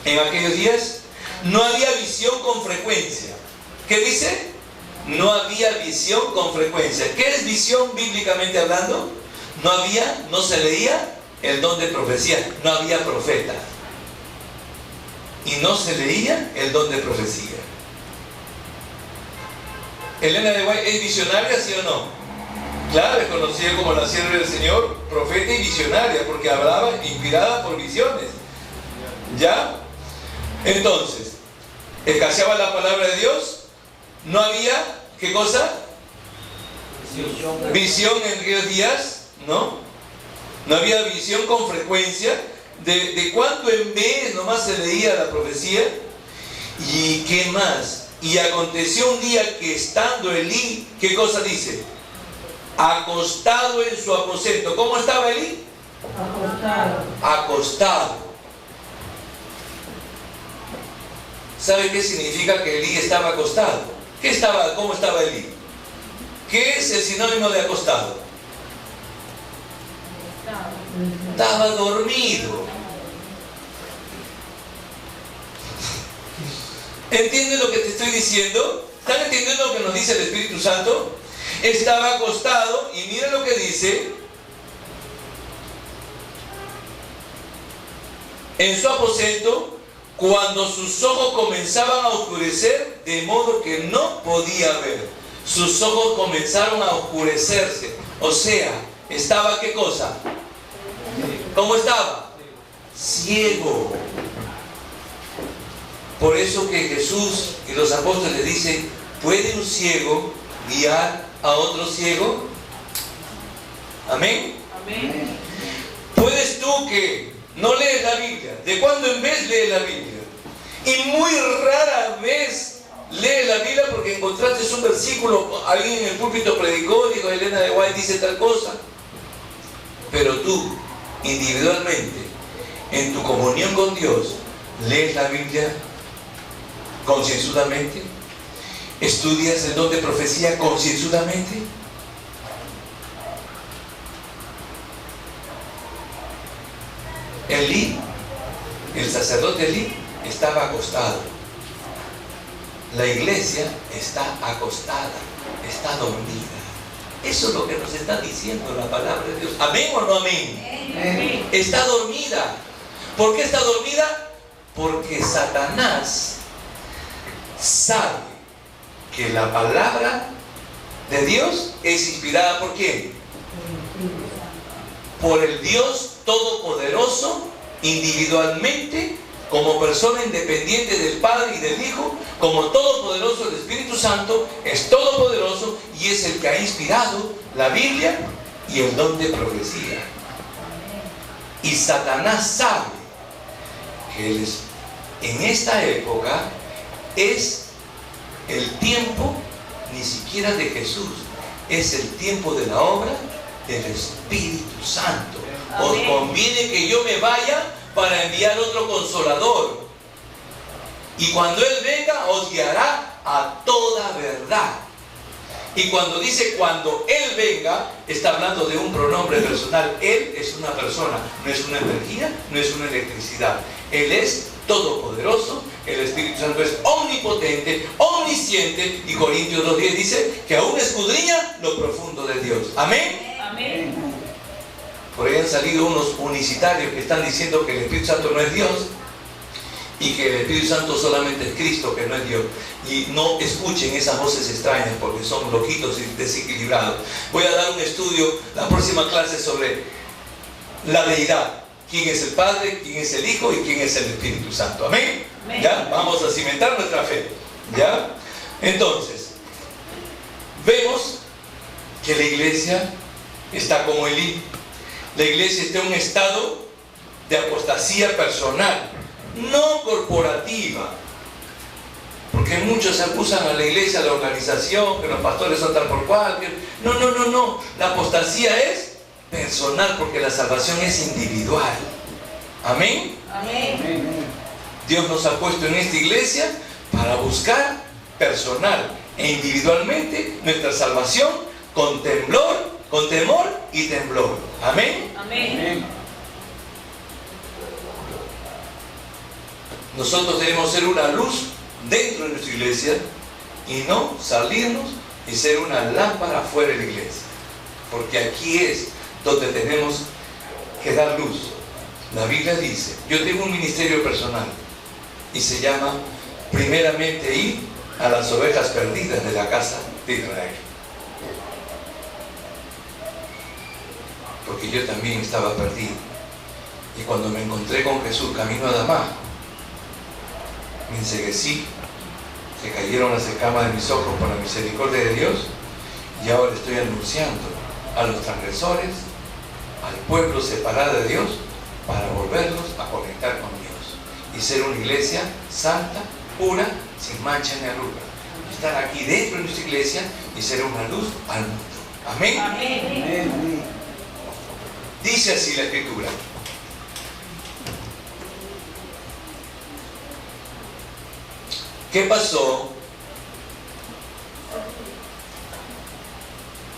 en aquellos días. No había visión con frecuencia. ¿Qué dice? No había visión con frecuencia. ¿Qué es visión bíblicamente hablando? No se leía el don de profecía. No había profeta. Y no se leía el don de profecía. Elena de White es visionaria, ¿sí o no? Claro, es conocida como la sierva del Señor, profeta y visionaria, porque hablaba inspirada por visiones. ¿Ya? Entonces, escaseaba la palabra de Dios. No había, ¿qué cosa? Visión en aquellos días, ¿no? No había visión con frecuencia. De cuánto en vez nomás se leía la profecía. ¿Y qué más? Y aconteció un día que estando Elí, ¿qué cosa dice? Acostado en su aposento. ¿Cómo estaba Elí? Acostado. ¿Sabe qué significa que Elí estaba acostado? ¿Cómo estaba Elí? ¿Qué es el sinónimo de acostado? Estaba dormido. ¿Entienden lo que te estoy diciendo? ¿Están entendiendo lo que nos dice el Espíritu Santo? Estaba acostado y miren lo que dice. En su aposento, cuando sus ojos comenzaban a oscurecer, de modo que no podía ver. Sus ojos comenzaron a oscurecerse. O sea, ¿estaba qué cosa? ¿Cómo estaba? Ciego. Por eso que Jesús y los apóstoles dicen, ¿puede un ciego guiar a otro ciego? ¿Amén? Amén. ¿Puedes tú que no lees la Biblia? ¿De cuándo en vez lees la Biblia? Y muy rara vez lees la Biblia porque encontraste un versículo, alguien en el púlpito predicó, dijo Elena de White dice tal cosa. Pero tú, individualmente, en tu comunión con Dios, lees la Biblia concienzudamente, estudias el don de profecía concienzudamente. Elí, el sacerdote Elí, estaba acostado. La iglesia está acostada, está dormida. Eso es lo que nos está diciendo la palabra de Dios. ¿Amén o no amén? Amén. Está dormida. ¿Por qué está dormida? Porque Satanás sabe que la palabra de Dios es inspirada ¿por quién? Por el Dios Todopoderoso, individualmente, como persona independiente del Padre y del Hijo, como todopoderoso el Espíritu Santo, es todopoderoso y es el que ha inspirado la Biblia y el don de profecía. Y Satanás sabe que en esta época es el tiempo ni siquiera de Jesús, es el tiempo de la obra del Espíritu Santo. Os conviene que yo me vaya para enviar otro consolador, y cuando Él venga os guiará a toda verdad. Y cuando dice cuando Él venga, está hablando de un pronombre personal. Él es una persona, no es una energía, no es una electricidad. Él es todopoderoso, el Espíritu Santo es omnipotente, omnisciente, y Corintios 2:10 dice que aún escudriña lo profundo de Dios. Amén. Amén. Por ahí han salido unos unicitarios que están diciendo que el Espíritu Santo no es Dios y que el Espíritu Santo solamente es Cristo, que no es Dios. Y no escuchen esas voces extrañas porque son loquitos y desequilibrados. Voy a dar un estudio la próxima clase sobre la deidad. ¿Quién es el Padre? ¿Quién es el Hijo? ¿Y quién es el Espíritu Santo? Amén. Amén. ¿Ya? Vamos a cimentar nuestra fe. ¿Ya? Entonces, vemos que la iglesia está como Elí. La iglesia está en un estado de apostasía personal, no corporativa. Porque muchos acusan a la iglesia, a la organización, que los pastores son tal por cual. No. La apostasía es personal, porque la salvación es individual. Amén. Amén. Dios nos ha puesto en esta iglesia para buscar personal e individualmente nuestra salvación con temor y temblor. Amén. Amén. Nosotros debemos ser una luz dentro de nuestra iglesia y no salirnos y ser una lámpara fuera de la iglesia, porque aquí es donde tenemos que dar luz. La Biblia dice, yo tengo un ministerio personal y se llama primeramente ir a las ovejas perdidas de la casa de Israel, porque yo también estaba perdido. Y cuando me encontré con Jesús camino a Damasco, me enceguecí, se cayeron las escamas de mis ojos por la misericordia de Dios, y ahora estoy anunciando a los transgresores, al pueblo separado de Dios, para volverlos a conectar con Dios y ser una iglesia santa, pura, sin mancha ni arruga. Estar aquí dentro de nuestra iglesia y ser una luz al mundo. Amén. Amén. Dice así la Escritura. ¿Qué pasó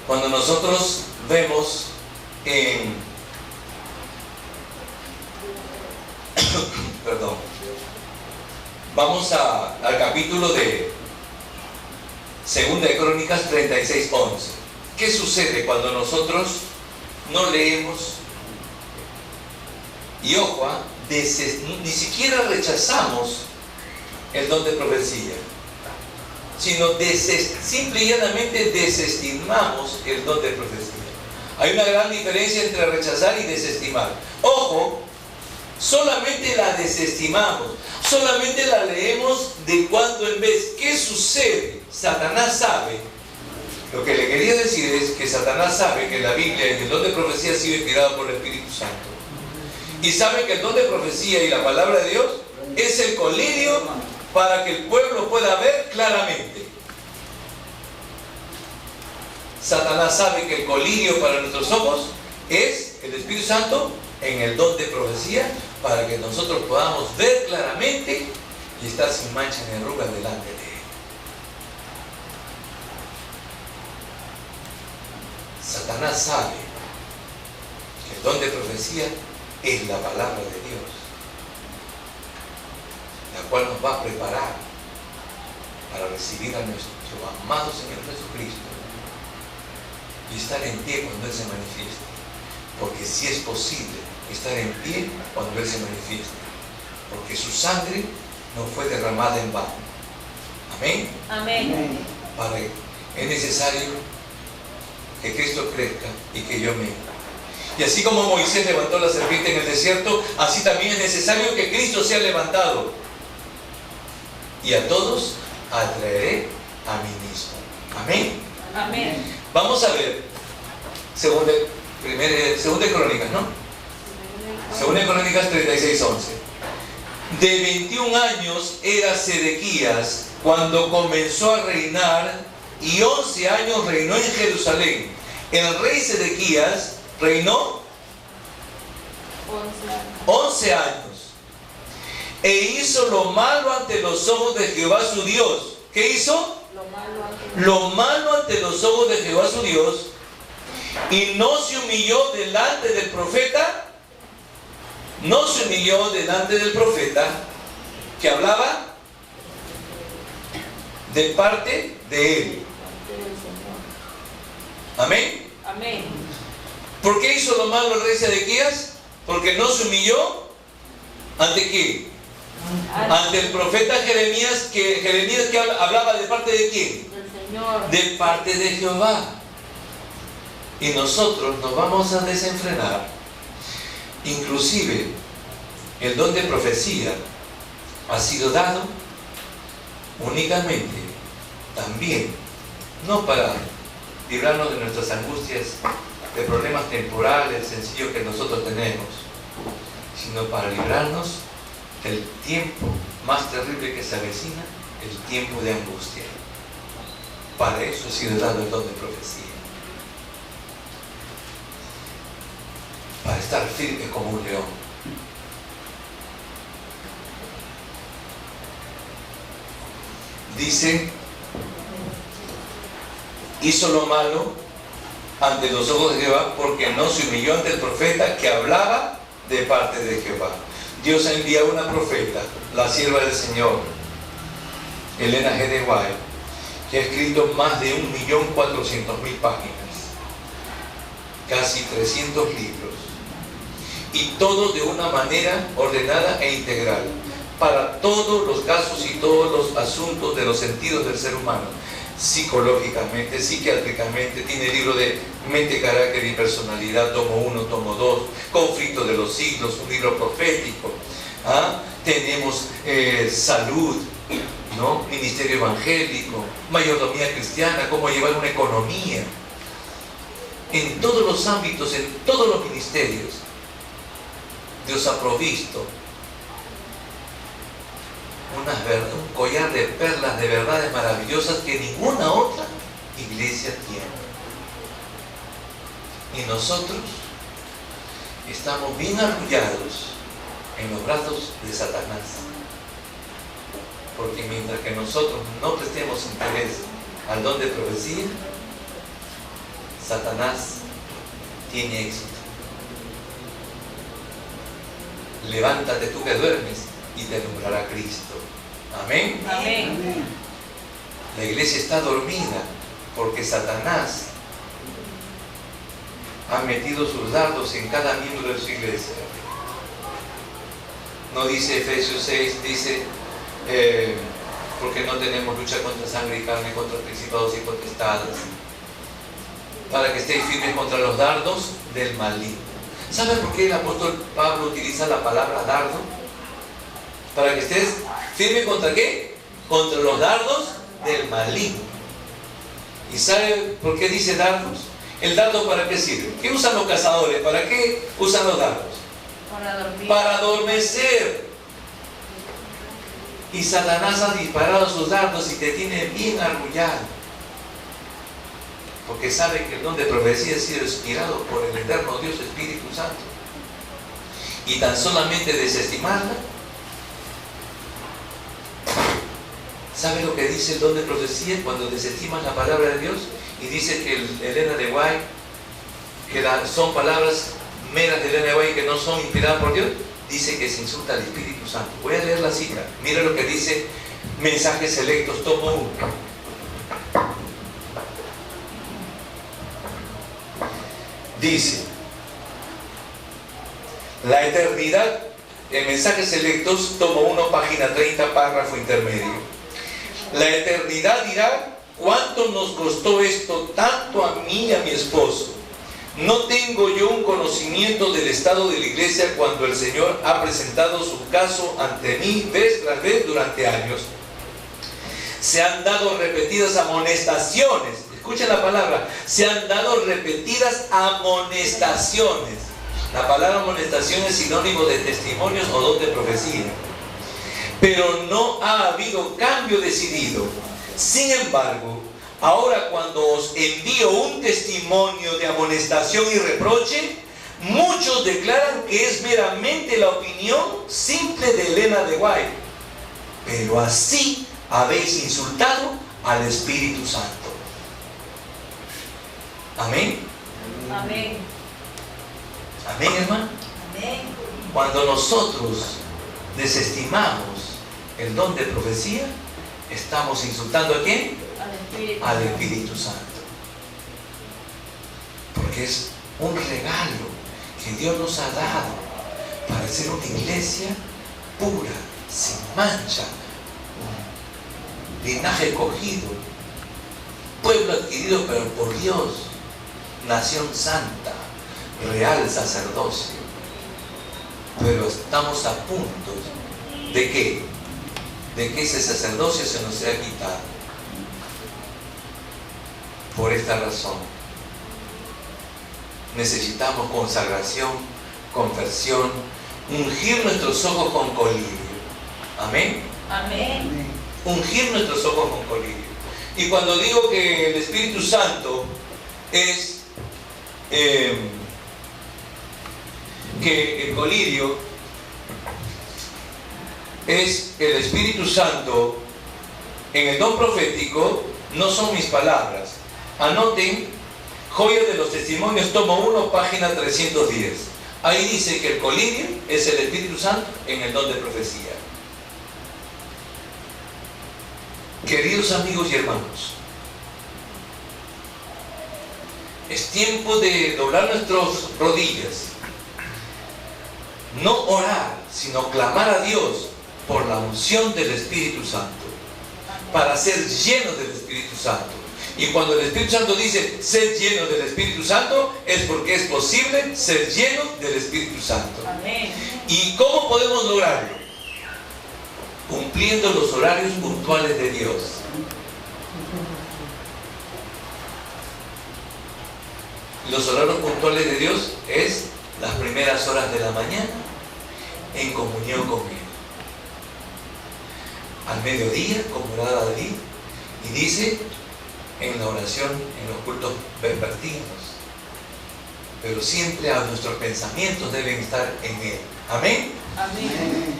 cuando nosotros vemos en perdón, vamos al capítulo de 2 de Crónicas 36:11? ¿Qué sucede cuando nosotros no leemos? Y ojo, ni siquiera rechazamos el don de profecía, sino simple y llanamente desestimamos el don de profecía. Hay una gran diferencia entre rechazar y desestimar. Ojo, solamente la desestimamos, solamente la leemos de cuando en vez. ¿Qué sucede? Satanás sabe. Lo que le quería decir es que Satanás sabe que la Biblia y el don de profecía ha sido inspirado por el Espíritu Santo. Y sabe que el don de profecía y la palabra de Dios es el colirio para que el pueblo pueda ver claramente. Satanás sabe que el colirio para nuestros ojos es el Espíritu Santo en el don de profecía, para que nosotros podamos ver claramente y estar sin mancha ni arruga delante de Él. Satanás sabe que el don de profecía es la palabra de Dios, la cual nos va a preparar para recibir a nuestro amado Señor Jesucristo y estar en pie cuando Él se manifieste. Porque si es posible estar en pie cuando Él se manifieste, porque su sangre no fue derramada en vano. Amén. Amén. Padre, es necesario que Cristo crezca y que yo me. Y así como Moisés levantó la serpiente en el desierto, así también es necesario que Cristo sea levantado. Y a todos atraeré a mí mismo. Amén. Amén. Vamos a ver segunda Crónicas, ¿no? Segunda Crónicas 36:11. De 21 años era Sedequías cuando comenzó a reinar, y 11 años reinó en Jerusalén. El rey Sedequías reinó 11 años. E hizo lo malo ante los ojos de Jehová su Dios. ¿Qué hizo? Lo malo ante los ojos de Jehová su Dios. Y no se humilló delante del profeta. No se humilló delante del profeta que hablaba de parte de él. Amén. Amén. ¿Por qué hizo lo malo el rey Sedequías? Porque no se humilló. ¿Ante qué? Ante el profeta Jeremías, que hablaba de parte de quién? Del Señor. De parte de Jehová. Y nosotros nos vamos a desenfrenar. Inclusive el don de profecía ha sido dado únicamente también, no para librarnos de nuestras angustias, de problemas temporales sencillos que nosotros tenemos, sino para librarnos del tiempo más terrible que se avecina, el tiempo de angustia. Para eso ha sido dado el don de profecía. Para estar firme como un león. Dice, hizo lo malo ante los ojos de Jehová porque no se humilló ante el profeta que hablaba de parte de Jehová. Dios ha enviado una profeta, la sierva del Señor, Elena G. de White, que ha escrito más de 1.400.000 páginas, casi 300 libros, y todo de una manera ordenada e integral, para todos los casos y todos los asuntos de los sentidos del ser humano, psicológicamente, psiquiátricamente. Tiene libro de mente, carácter y personalidad, tomo 1, tomo 2, conflicto de los siglos, un libro profético. Tenemos salud, ¿no? Ministerio evangélico, mayordomía cristiana, cómo llevar una economía. En todos los ámbitos, en todos los ministerios, Dios ha provisto un collar de perlas, de verdades maravillosas que ninguna otra iglesia tiene. Y nosotros estamos bien arrullados en los brazos de Satanás. Porque mientras que nosotros no prestemos interés al don de profecía, Satanás tiene éxito. Levántate tú que duermes y te alumbrará Cristo. Amén. Amén. La iglesia está dormida porque Satanás ha metido sus dardos en cada miembro de su iglesia. No dice Efesios 6, dice porque no tenemos lucha contra sangre y carne, contra principados y potestades, para que estéis firmes contra los dardos del maligno. ¿Saben por qué el apóstol Pablo utiliza la palabra dardo? Para que estés firme contra ¿qué? Contra los dardos del maligno. ¿Y sabe por qué dice dardos? ¿El dardo para qué sirve? ¿Qué usan los cazadores? ¿Para qué usan los dardos? Para dormir. Para adormecer. Y Satanás ha disparado sus dardos y te tiene bien arrullado. Porque sabe que el don de profecía ha sido inspirado por el eterno Dios Espíritu Santo. Y tan solamente desestimarla. ¿Sabe lo que dice el don de profecía cuando desestimas la palabra de Dios? Y dice que Elena de White, que son palabras meras de Elena de White que no son inspiradas por Dios, dice que se insulta al Espíritu Santo. Voy a leer la cita. Mira lo que dice Mensajes Selectos, tomo 1. Dice, la eternidad, en Mensajes Selectos, tomo 1, página 30, párrafo intermedio. La eternidad dirá cuánto nos costó esto tanto a mí y a mi esposo. No tengo yo un conocimiento del estado de la iglesia cuando el Señor ha presentado su caso ante mí vez tras vez durante años. Se han dado repetidas amonestaciones. Escuchen la palabra. Se han dado repetidas amonestaciones. La palabra amonestación es sinónimo de testimonios o don de profecía. Pero no ha habido cambio decidido. Sin embargo, ahora cuando os envío un testimonio de amonestación y reproche, muchos declaran que es meramente la opinión simple de Elena de White. Pero así habéis insultado al Espíritu Santo. Amén. Amén. Amén, hermano. Amén. Cuando nosotros desestimamos el don de profecía, estamos insultando ¿a quién? Al Espíritu. Al Espíritu Santo. Porque es un regalo que Dios nos ha dado para ser una iglesia pura, sin mancha, linaje escogido, pueblo adquirido pero por Dios, nación santa, real sacerdocio. Pero estamos a punto de que ese sacerdocio se nos sea quitado. Por esta razón necesitamos consagración, conversión, ungir nuestros ojos con colirio. Amén. Amén. Ungir nuestros ojos con colirio. Y cuando digo que el Espíritu Santo es que el colirio es el Espíritu Santo en el don profético, no son mis palabras. Anoten Joya de los Testimonios, tomo 1, página 310. Ahí dice que el colirio es el Espíritu Santo en el don de profecía. Queridos amigos y hermanos, es tiempo de doblar nuestras rodillas, no orar, sino clamar a Dios por la unción del Espíritu Santo, para ser llenos del Espíritu Santo. Y cuando el Espíritu Santo dice ser lleno del Espíritu Santo, es porque es posible ser lleno del Espíritu Santo. Amén. ¿Y cómo podemos lograrlo? Cumpliendo los horarios puntuales de Dios. Los horarios puntuales de Dios es las primeras horas de la mañana en comunión con Él. Al mediodía, como oraba David, y dice en la oración, en los cultos vespertinos. Pero siempre a nuestros pensamientos deben estar en Él. Amén. Amén.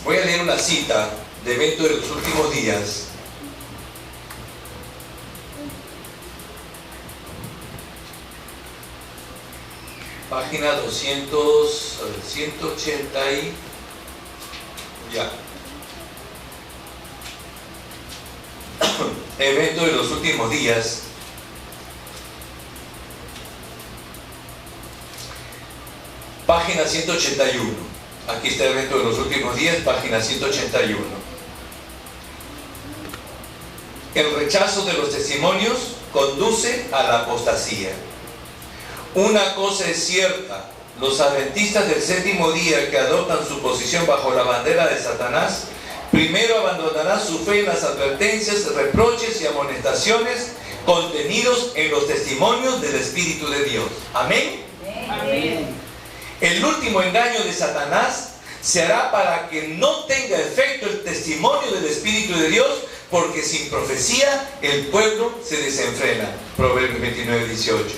Voy a leer una cita de Evento de los Últimos Días. Página 180 y... ya. Evento de los Últimos Días. Página 181. Aquí está el Evento de los Últimos Días, página 181. El rechazo de los testimonios conduce a la apostasía. Una cosa es cierta: los adventistas del séptimo día que adoptan su posición bajo la bandera de Satanás, primero abandonarán su fe en las advertencias, reproches y amonestaciones contenidos en los testimonios del Espíritu de Dios. Amén. Amén. El último engaño de Satanás se hará para que no tenga efecto el testimonio del Espíritu de Dios, porque sin profecía el pueblo se desenfrena. Proverbios 29:18.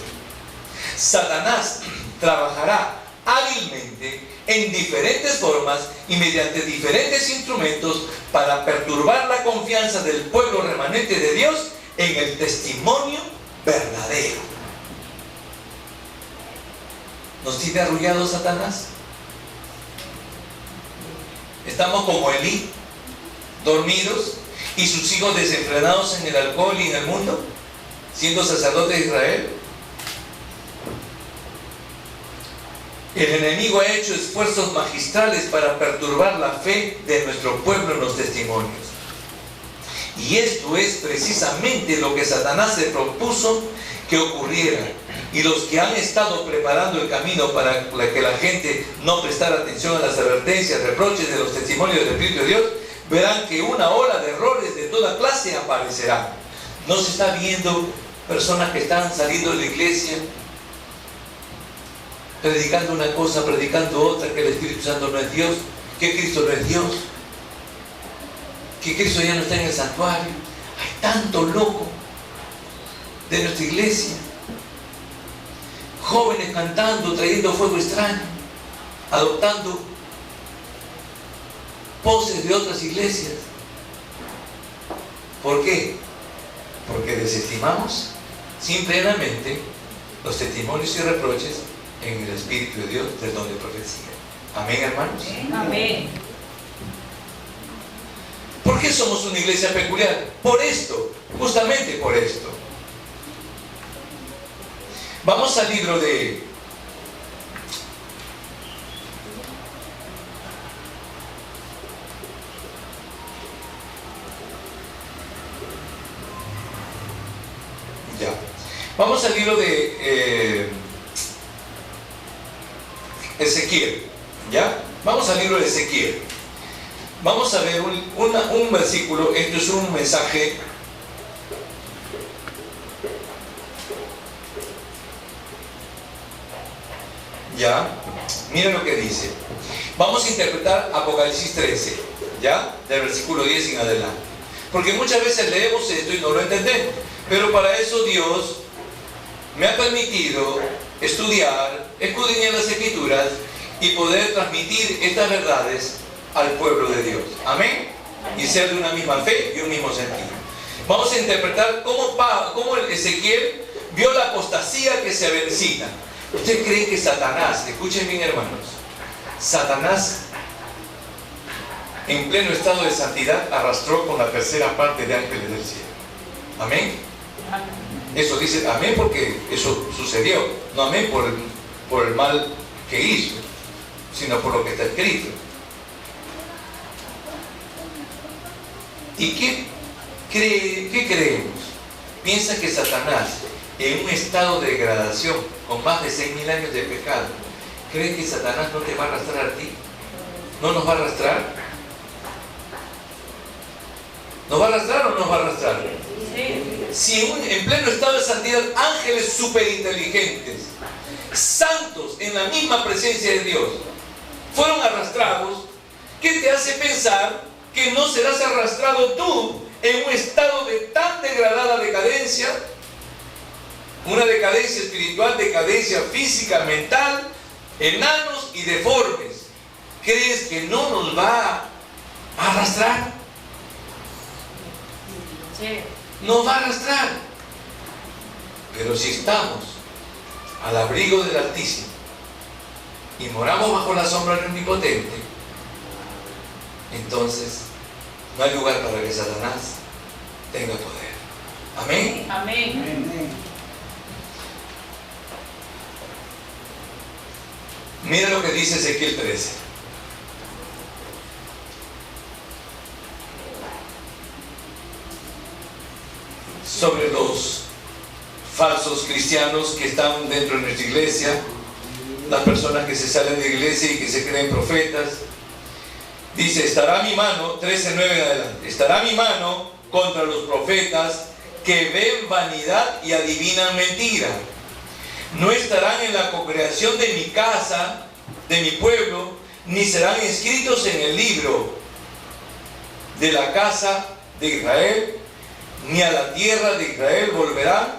Satanás trabajará hábilmente en diferentes formas y mediante diferentes instrumentos para perturbar la confianza del pueblo remanente de Dios en el testimonio verdadero. ¿Nos tiene arrullado Satanás? Estamos como Elí, dormidos, y sus hijos desenfrenados en el alcohol y en el mundo, siendo sacerdotes de Israel. El enemigo ha hecho esfuerzos magistrales para perturbar la fe de nuestro pueblo en los testimonios. Y esto es precisamente lo que Satanás se propuso que ocurriera. Y los que han estado preparando el camino para que la gente no prestara atención a las advertencias, reproches de los testimonios del Espíritu de Dios, verán que una ola de errores de toda clase aparecerá. No se está viendo personas que están saliendo de la iglesia, predicando una cosa, predicando otra, que el Espíritu Santo no es Dios, que Cristo no es Dios, que Cristo ya no está en el santuario. Hay tanto loco de nuestra iglesia. Jóvenes cantando, trayendo fuego extraño, adoptando poses de otras iglesias. ¿Por qué? Porque desestimamos simplemente los testimonios y reproches en el Espíritu de Dios del don de profecía. Amén, hermanos. Amén. ¿Por qué somos una iglesia peculiar? Por esto, justamente por esto. Vamos al libro de vamos al libro de Ezequiel. ¿Ya? Vamos al libro de Ezequiel. Vamos a ver un versículo. Esto es un mensaje ¿ya? Mira lo que dice. Vamos a interpretar Apocalipsis 13, ¿ya? Del versículo 10 en adelante. Porque muchas veces leemos esto y no lo entendemos. Pero para eso Dios me ha permitido estudiar, escudriñar las Escrituras y poder transmitir estas verdades al pueblo de Dios. Amén. Y ser de una misma fe y un mismo sentido. Vamos a interpretar cómo el Ezequiel vio la apostasía que se avecina. ¿Usted cree que Satanás, escuchen bien hermanos, Satanás en pleno estado de santidad arrastró con la tercera parte de ángeles del cielo? Amén. Eso dice amén porque eso sucedió, no amén por el mal que hizo, sino por lo que está escrito. ¿Y qué creemos? ¿Piensa que Satanás, en un estado de degradación, con más de 6.000 años de pecado, cree que Satanás no te va a arrastrar a ti? ¿No nos va a arrastrar? ¿Nos va a arrastrar o no nos va a arrastrar? Si en pleno estado de santidad, ángeles superinteligentes, santos en la misma presencia de Dios, fueron arrastrados, ¿qué te hace pensar que no serás arrastrado tú en un estado de tan degradada decadencia? Una decadencia espiritual, decadencia física, mental, enanos y deformes. ¿Crees que no nos va a arrastrar? Sí. Nos va a arrastrar. Pero si estamos al abrigo del Altísimo y moramos bajo la sombra del Omnipotente, entonces no hay lugar para que Satanás tenga poder. Amén. Amén. Amén. Mira lo que dice Ezequiel 13. Sobre los falsos cristianos que están dentro de nuestra iglesia, las personas que se salen de la iglesia y que se creen profetas. Dice, estará mi mano, 13:9 en adelante, estará mi mano contra los profetas que ven vanidad y adivinan mentira. No estarán en la congregación de mi casa, de mi pueblo, ni serán inscritos en el libro de la casa de Israel, ni a la tierra de Israel volverán,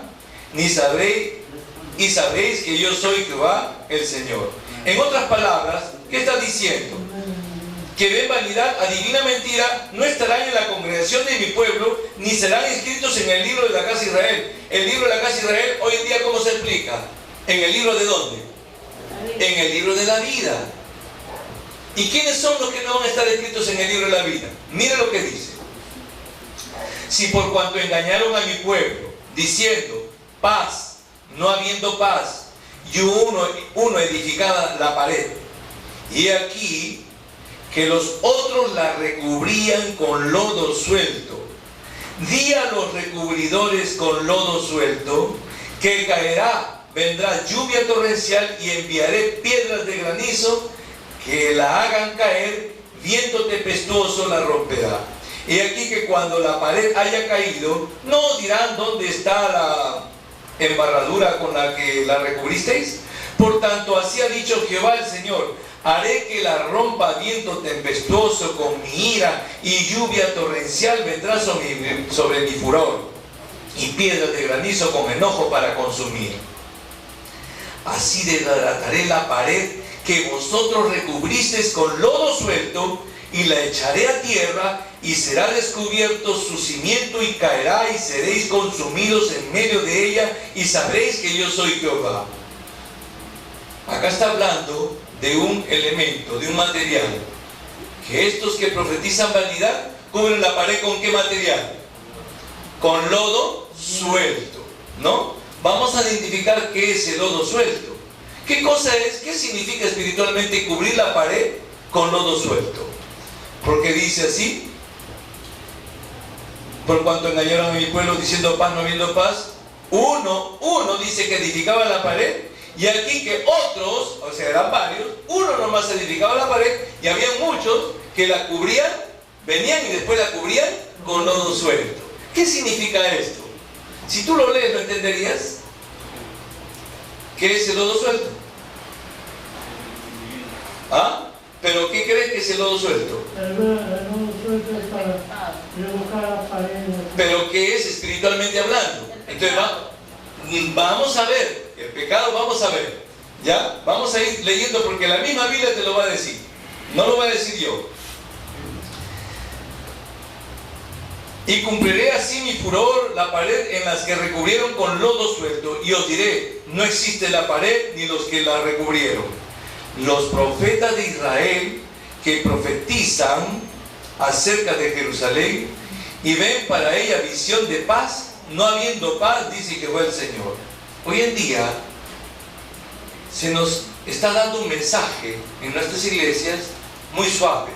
ni sabréis que yo soy Jehová el Señor. En otras palabras, ¿qué está diciendo? Que ven vanidad, adivina mentira, no estarán en la congregación de mi pueblo, ni serán inscritos en el libro de la casa de Israel. El libro de la casa de Israel, hoy en día, ¿cómo se explica? ¿En el libro de dónde? En el libro de la vida. ¿Y quiénes son los que no van a estar escritos en el libro de la vida? Mira lo que dice. Si por cuanto engañaron a mi pueblo, diciendo paz, no habiendo paz, y uno edificaba la pared. Y aquí que los otros la recubrían con lodo suelto. Di a los recubridores con lodo suelto que caerá, vendrá lluvia torrencial y enviaré piedras de granizo que la hagan caer, viento tempestuoso la romperá. Y aquí que cuando la pared haya caído, no dirán dónde está la embarradura con la que la recubristeis. Por tanto, así ha dicho Jehová el Señor: haré que la rompa viento tempestuoso con mi ira, y lluvia torrencial vendrá sobre mi furor, y piedras de granizo con enojo para consumir. Así desbarataré la pared que vosotros recubristeis con lodo suelto, y la echaré a tierra, y será descubierto su cimiento, y caerá, y seréis consumidos en medio de ella, y sabréis que yo soy Jehová. Acá está hablando de un elemento, de un material, que estos que profetizan vanidad cubren la pared ¿con qué material? Con lodo suelto, ¿no? Vamos a identificar qué es el lodo suelto. ¿Qué cosa es? ¿Qué significa espiritualmente cubrir la pared con lodo suelto? Porque dice así: por cuanto engañaron a mi pueblo diciendo paz no habiendo paz. Uno dice que edificaba la pared, y aquí que otros, o sea, eran varios, uno nomás edificaba la pared, y había muchos que la cubrían, venían y después la cubrían con lodo suelto. ¿Qué significa esto? Si tú lo lees, ¿lo entenderías? ¿Qué es el lodo suelto? ¿Ah? ¿Pero qué crees que es el lodo suelto? El lodo suelto es para revocar la pared. ¿Pero qué es espiritualmente hablando? Entonces vamos a ver, el pecado vamos a ver, ¿ya? Vamos a ir leyendo porque la misma Biblia te lo va a decir, no lo voy a decir yo. Y cumpliré así mi furor la pared en las que recubrieron con lodo suelto, y os diré, no existe la pared ni los que la recubrieron. Los profetas de Israel que profetizan acerca de Jerusalén y ven para ella visión de paz, no habiendo paz, dice Jehová el Señor. Hoy en día se nos está dando un mensaje en nuestras iglesias muy suaves,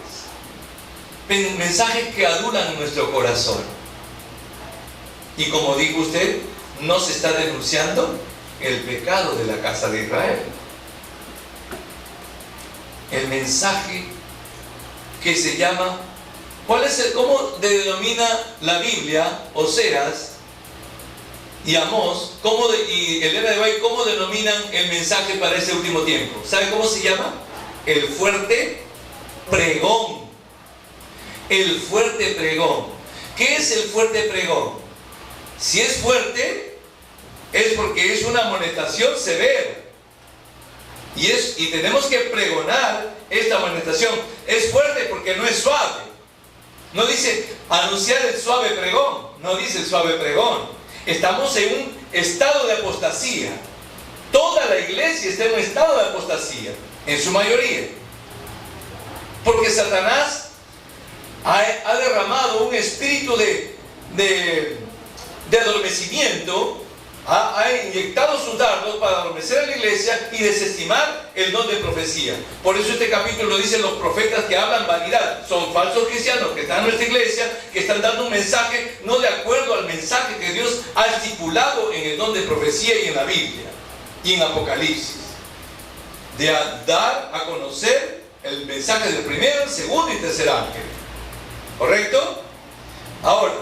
mensajes que adulan nuestro corazón. Y como dijo usted, no se está denunciando el pecado de la casa de Israel. El mensaje que se llama, ¿cómo denomina la Biblia, Oseas y Amós, y Elena de Bay, cómo denominan el mensaje para ese último tiempo? ¿Sabe cómo se llama? El fuerte pregón. El fuerte pregón. ¿Qué es el fuerte pregón? Si es fuerte, es porque es una amonestación severa. Y tenemos que pregonar esta amonestación. Es fuerte porque no es suave. No dice anunciar el suave pregón. No dice el suave pregón. Estamos en un estado de apostasía. Toda la iglesia está en un estado de apostasía, en su mayoría. Porque Satanás ha derramado un espíritu de adormecimiento. Ha inyectado sus dardos para adormecer a la iglesia y desestimar el don de profecía. Por eso este capítulo dice: los profetas que hablan vanidad son falsos cristianos que están en nuestra iglesia, que están dando un mensaje no de acuerdo al mensaje que Dios ha estipulado en el don de profecía y en la Biblia y en Apocalipsis, de dar a conocer el mensaje del primer, segundo y tercer ángel. ¿Correcto? Ahora,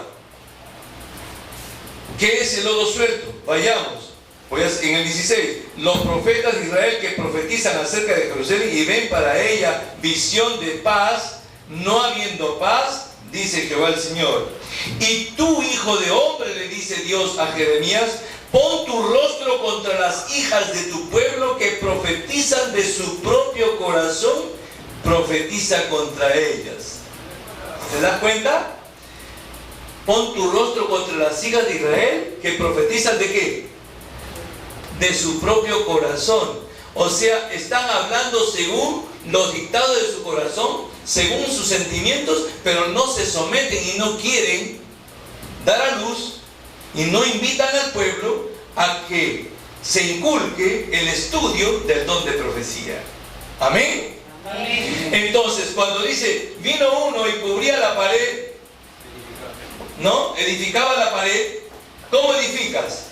¿qué es el lodo suelto? Vayamos. En el 16, los profetas de Israel que profetizan acerca de Jerusalén y ven para ella visión de paz, no habiendo paz, dice Jehová el Señor. Y tú, hijo de hombre, le dice Dios a Jeremías, pon tu rostro contra las hijas de tu pueblo que profetizan de su propio corazón, profetiza contra ellas. ¿Te das cuenta? Pon tu rostro contra las hijas de Israel que profetizan ¿de qué? De su propio corazón. O sea, están hablando según los dictados de su corazón, según sus sentimientos, pero no se someten y no quieren dar a luz y no invitan al pueblo a que se inculque el estudio del don de profecía. Amén. Amén. Entonces, cuando dice, vino uno y cubría la pared, ¿no? Edificaba la pared. ¿Cómo edificas?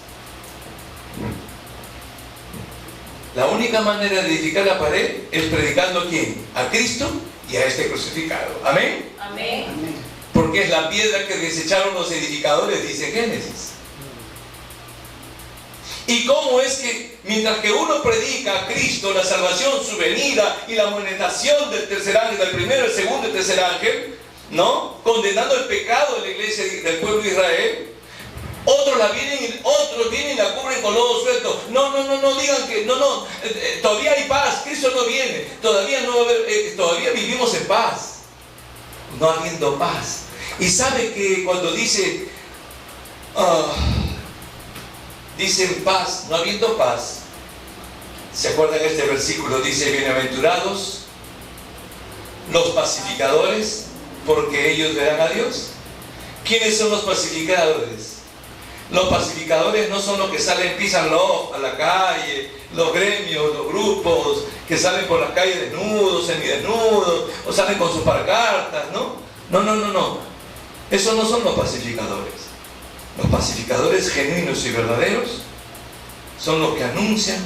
La única manera de edificar la pared es predicando ¿a quién? A Cristo y a este crucificado. Amén. Amén. Amén. Porque es la piedra que desecharon los edificadores, dice Génesis. ¿Y cómo es que mientras que uno predica a Cristo, la salvación, su venida y la amonestación del tercer ángel, del primero, el segundo y el tercer ángel, ¿no? Condenando el pecado de la iglesia del pueblo de Israel, otros vienen y la cubren con lodo suelto. No digan que, todavía hay paz, Cristo no viene, todavía no va a haber, todavía vivimos en paz, no habiendo paz. Y sabe que cuando dice en paz, no habiendo paz, ¿se acuerdan de este versículo? Dice, bienaventurados los pacificadores, porque ellos verán a Dios. ¿Quiénes son los pacificadores? Los pacificadores no son los que salen, pisan a la calle, los gremios, los grupos que salen por las calles desnudos, semidesnudos, o salen con sus pancartas, ¿no? No. Esos no son los pacificadores. Los pacificadores genuinos y verdaderos son los que anuncian,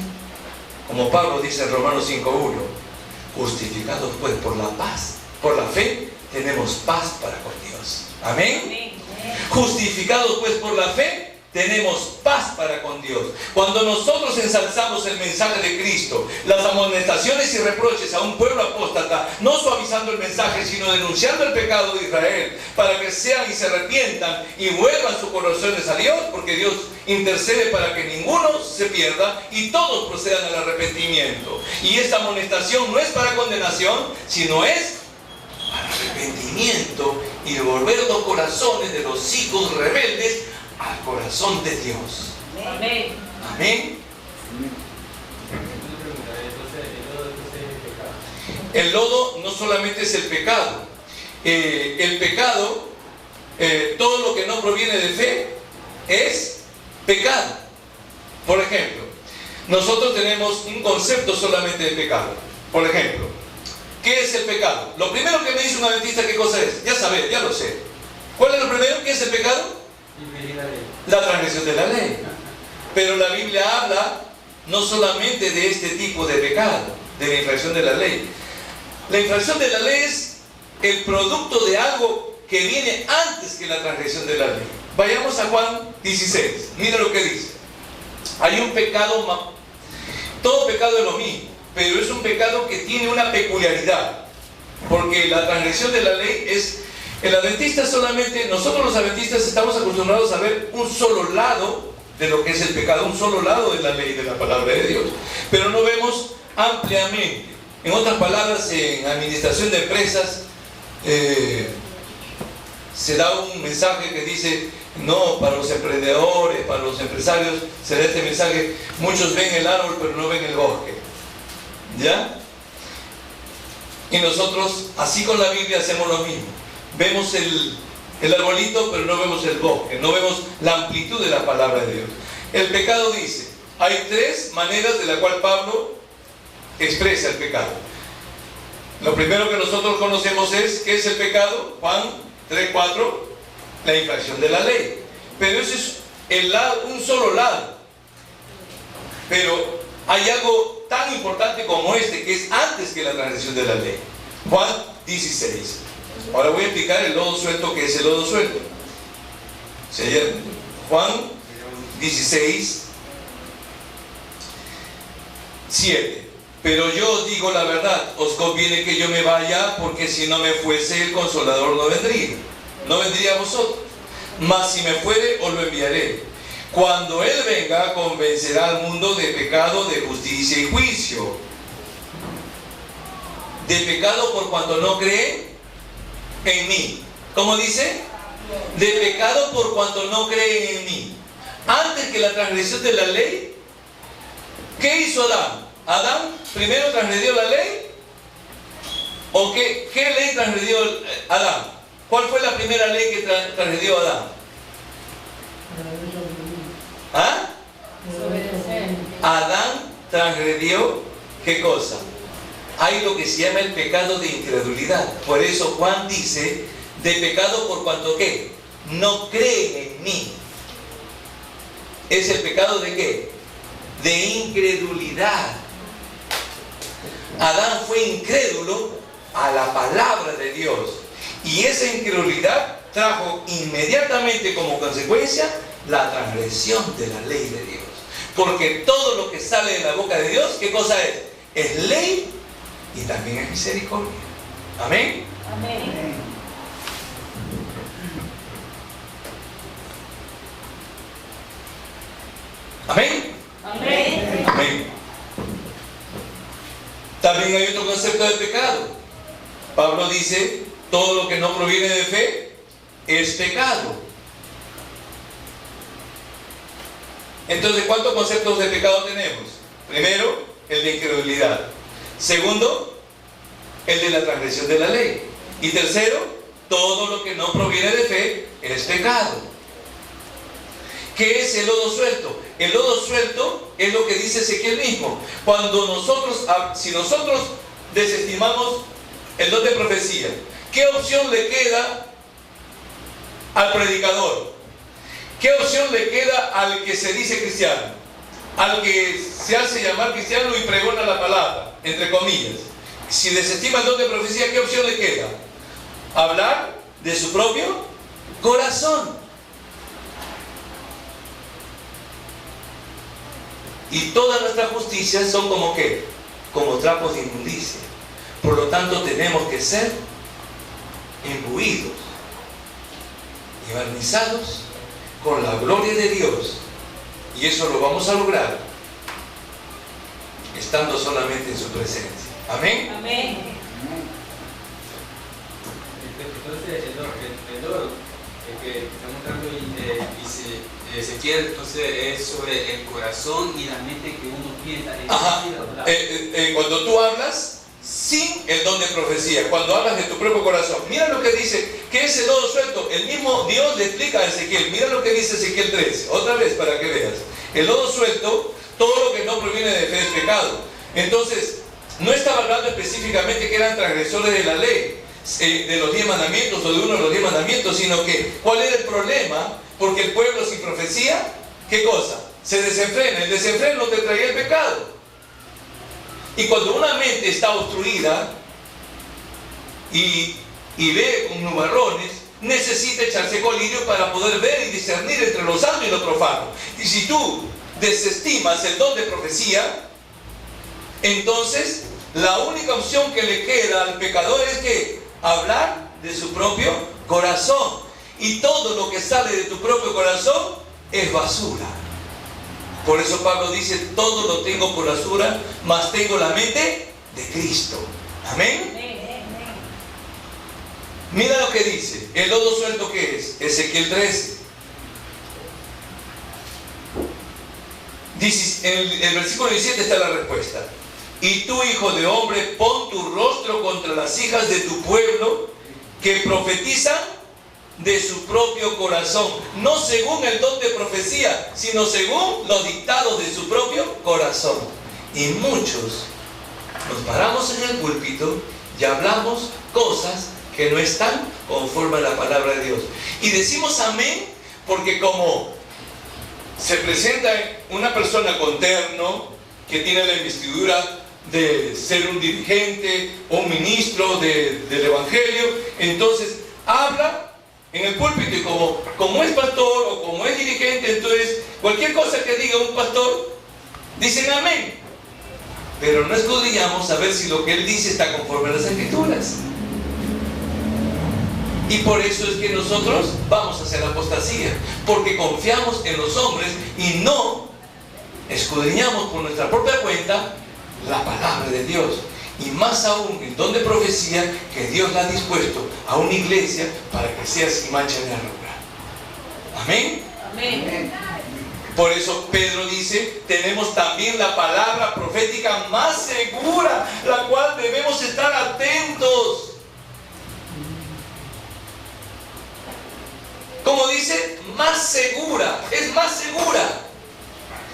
como Pablo dice en Romanos 5:1, justificados pues por la paz, por la fe, tenemos paz para con Dios. Amén. Amén. Justificados pues por la fe, tenemos paz para con Dios. Cuando nosotros ensalzamos el mensaje de Cristo, las amonestaciones y reproches a un pueblo apóstata, no suavizando el mensaje, sino denunciando el pecado de Israel, para que sean y se arrepientan y vuelvan sus corazones a Dios, porque Dios intercede para que ninguno se pierda y todos procedan al arrepentimiento. Y esta amonestación no es para condenación, sino es para arrepentimiento y devolver los corazones de los hijos rebeldes al corazón de Dios. Amén. Amén. Una pregunta, entonces, ¿el lodo es el pecado? El lodo no solamente es el pecado. El pecado, todo lo que no proviene de fe, es pecado. Por ejemplo, nosotros tenemos un concepto solamente de pecado. Por ejemplo, ¿qué es el pecado? Lo primero que me dice un adventista, ¿qué cosa es? Ya sabes, ya lo sé. ¿Cuál es lo primero? ¿Qué es el pecado? Infringir la ley. La transgresión de la ley. Pero la Biblia habla no solamente de este tipo de pecado, de la infracción de la ley. La infracción de la ley es el producto de algo que viene antes que la transgresión de la ley. Vayamos a Juan 16. Mira lo que dice. Hay un pecado, todo pecado es lo mismo, pero es un pecado que tiene una peculiaridad, porque la transgresión de la ley es, el adventista solamente, nosotros los adventistas estamos acostumbrados a ver un solo lado de lo que es el pecado, un solo lado de la ley, de la palabra de Dios, pero no vemos ampliamente. En otras palabras, en administración de empresas se da un mensaje que dice, no, para los emprendedores, para los empresarios, se da este mensaje, muchos ven el árbol pero no ven el bosque. ¿Ya? Y nosotros, así con la Biblia, hacemos lo mismo. Vemos el arbolito, pero no vemos el bosque, no vemos la amplitud de la palabra de Dios. El pecado dice, hay tres maneras de la cual Pablo expresa el pecado. Lo primero que nosotros conocemos es, ¿qué es el pecado? Juan 3:4, la infracción de la ley. Pero ese es un solo lado. Pero hay algo tan importante como este, que es antes que la transgresión de la ley. Juan 16. Ahora voy a explicar el lodo suelto, que es el lodo suelto. Juan 16, 7. Pero yo os digo la verdad, os conviene que yo me vaya, porque si no me fuese, el Consolador no vendría a vosotros. Mas si me fuere, os lo enviaré. Cuando Él venga, convencerá al mundo de pecado, de justicia y juicio. De pecado por cuanto no cree en mí. ¿Cómo dice? De pecado por cuanto no creen en mí. Antes que la transgresión de la ley, ¿qué hizo Adán? ¿Adán primero transgredió la ley? ¿O qué ley transgredió Adán? ¿Cuál fue la primera ley que transgredió Adán? ¿Ah? Desobedecer. transgredió, ¿qué cosa? Hay lo que se llama el pecado de incredulidad. Por eso Juan dice, de pecado por cuanto ¿qué? No creen en mí. ¿Es el pecado de qué? De incredulidad. Adán fue incrédulo a la palabra de Dios. Y esa incredulidad trajo inmediatamente como consecuencia la transgresión de la ley de Dios. Porque todo lo que sale de la boca de Dios, ¿qué cosa es? Es ley y también es misericordia. Amén. Amén. Amén. Amén. Amén. También hay otro concepto de pecado. Pablo dice, todo lo que no proviene de fe es pecado. Entonces, ¿cuántos conceptos de pecado tenemos? Primero, el de incredulidad. Segundo, el de la transgresión de la ley. Y tercero, todo lo que no proviene de fe es pecado. ¿Qué es el lodo suelto? El lodo suelto es lo que dice Ezequiel mismo. Cuando nosotros, si nosotros desestimamos el don de profecía, ¿qué opción le queda al predicador? ¿Qué opción le queda al que se dice cristiano? Al que se hace llamar cristiano y pregona la palabra, entre comillas. Si desestima el don de profecía, ¿qué opción le queda? Hablar de su propio corazón. Y todas nuestras justicias son como ¿qué? Como trapos de inmundicia. Por lo tanto, tenemos que ser imbuidos y barnizados con la gloria de Dios. Y eso lo vamos a lograr estando solamente en su presencia. Amén. Amén. Entonces, el lodo que está mostrando dice Ezequiel, entonces es sobre el corazón y la mente que uno piensa. Ajá. Cuando tú hablas sin el don de profecía, cuando hablas de tu propio corazón, mira lo que dice, ¿qué es el lodo suelto? El mismo Dios le explica a Ezequiel. Mira lo que dice Ezequiel 13, otra vez para que veas. El lodo suelto, todo lo que no proviene de fe es pecado. Entonces, no estaba hablando específicamente que eran transgresores de la ley, de los 10 mandamientos o de uno de los 10 mandamientos, sino que, ¿cuál era el problema? Porque el pueblo sin profecía, ¿qué cosa? Se desenfrena. El desenfreno te traía el pecado. Y cuando una mente está obstruida y ve con nubarrones, necesita echarse colirio para poder ver y discernir entre lo santo y lo profano. Y si tú desestimas el don de profecía, entonces la única opción que le queda al pecador es que hablar de su propio corazón. Y todo lo que sale de tu propio corazón es basura. Por eso Pablo dice, todo lo tengo por basura, mas tengo la mente de Cristo. Amén. Mira lo que dice, el lodo suelto que es, Ezequiel 13. Dice, en el versículo 17 está la respuesta. Y tú, hijo de hombre, pon tu rostro contra las hijas de tu pueblo que profetizan de su propio corazón, no según el don de profecía, sino según los dictados de su propio corazón. Y muchos nos paramos en el púlpito y hablamos cosas que no están conforme a la palabra de Dios. Y decimos amén porque como se presenta una persona con terno que tiene la investidura de ser un dirigente o un ministro del evangelio, entonces habla en el púlpito y como es pastor o como es dirigente, entonces cualquier cosa que diga un pastor, dicen amén. Pero no escudriñamos a ver si lo que él dice está conforme a las Escrituras. Y por eso es que nosotros vamos a hacer apostasía, porque confiamos en los hombres y no escudriñamos por nuestra propia cuenta la palabra de Dios. Y más aún el don de profecía que Dios le ha dispuesto a una iglesia para que sea sin mancha ni arruga. Amén. Amén. Por eso Pedro dice, tenemos también la palabra profética más segura, la cual debemos estar atentos. Como dice, más segura, es más segura,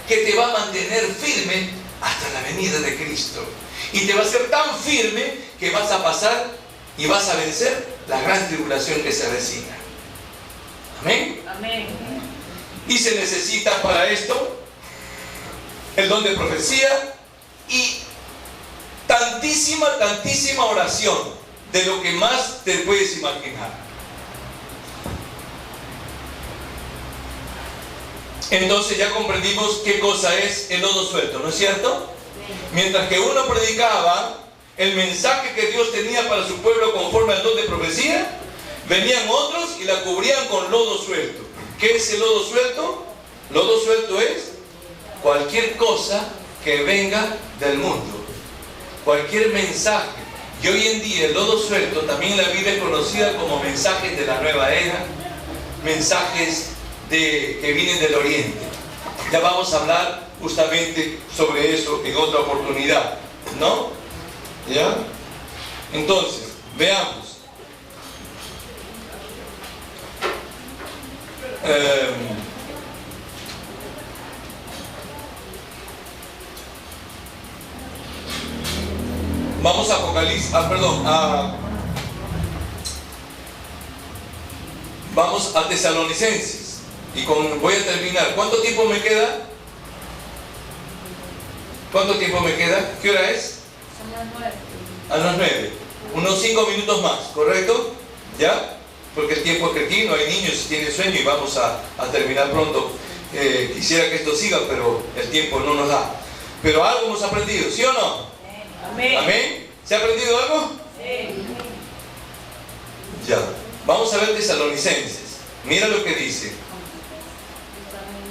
que te va a mantener firme hasta la venida de Cristo. Y te va a ser tan firme que vas a pasar y vas a vencer la gran tribulación que se avecina. Amén. Amén. Y se necesita para esto el don de profecía y tantísima oración, de lo que más te puedes imaginar. Entonces ya comprendimos qué cosa es el lodo suelto, ¿no es cierto? Mientras que uno predicaba el mensaje que Dios tenía para su pueblo conforme al don de profecía, venían otros y la cubrían con lodo suelto. ¿Qué es el lodo suelto? Lodo suelto es cualquier cosa que venga del mundo, cualquier mensaje. Y hoy en día el lodo suelto también en la Biblia es conocida como mensajes de la nueva era, mensajes que vienen del oriente. Ya vamos a hablar justamente sobre eso en otra oportunidad, ¿no? ¿Ya? Entonces, veamos. Vamos a Apocalipsis, vamos a Tesalonicenses. Y voy a terminar. ¿Cuánto tiempo me queda? ¿Cuánto tiempo me queda? ¿Qué hora es? Son las 9. A las 9. Unos 5 minutos más, ¿correcto? ¿Ya? Porque el tiempo es que aquí no hay niños, tienen sueño y vamos a terminar pronto. Quisiera que esto siga, pero el tiempo no nos da. Pero algo hemos aprendido, ¿sí o no? Amén. ¿Amén? ¿Se ha aprendido algo? Sí. Ya. Vamos a ver Tesalonicenses. Mira lo que dice.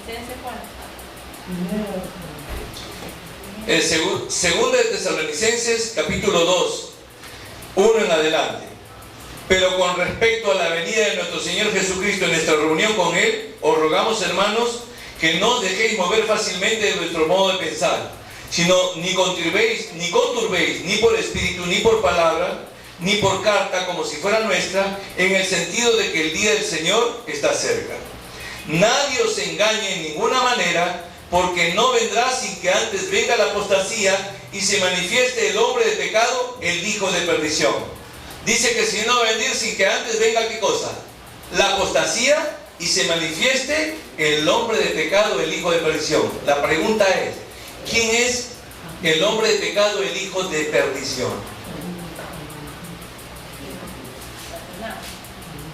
Tesalonicenses, ¿cuál? Segunda de Tesalonicenses, capítulo 2, 1 en adelante. Pero con respecto a la venida de nuestro Señor Jesucristo en nuestra reunión con Él, os rogamos, hermanos, que no os dejéis mover fácilmente de vuestro modo de pensar, sino ni conturbéis, ni por espíritu, ni por palabra, ni por carta, como si fuera nuestra, en el sentido de que el día del Señor está cerca. Nadie os engañe en ninguna manera, porque no vendrá sin que antes venga la apostasía y se manifieste el hombre de pecado, el hijo de perdición. Dice que si no va a venir sin que antes venga, ¿qué cosa? La apostasía y se manifieste el hombre de pecado, el hijo de perdición. La pregunta es, ¿quién es el hombre de pecado, el hijo de perdición?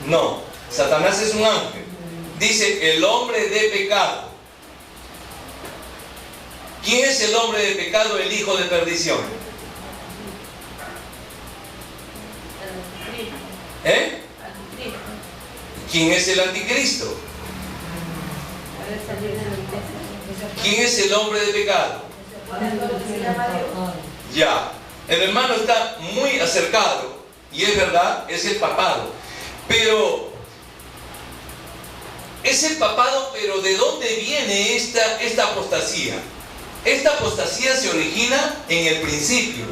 No, Satanás es un ángel. Dice el hombre de pecado. ¿Quién es el hombre de pecado, el hijo de perdición? ¿Eh? ¿Quién es el anticristo? ¿Quién es el hombre de pecado? Ya, el hermano está muy acercado y es verdad, es el papado. Pero es el papado, pero ¿de dónde viene esta apostasía? Esta apostasía se origina en el principio.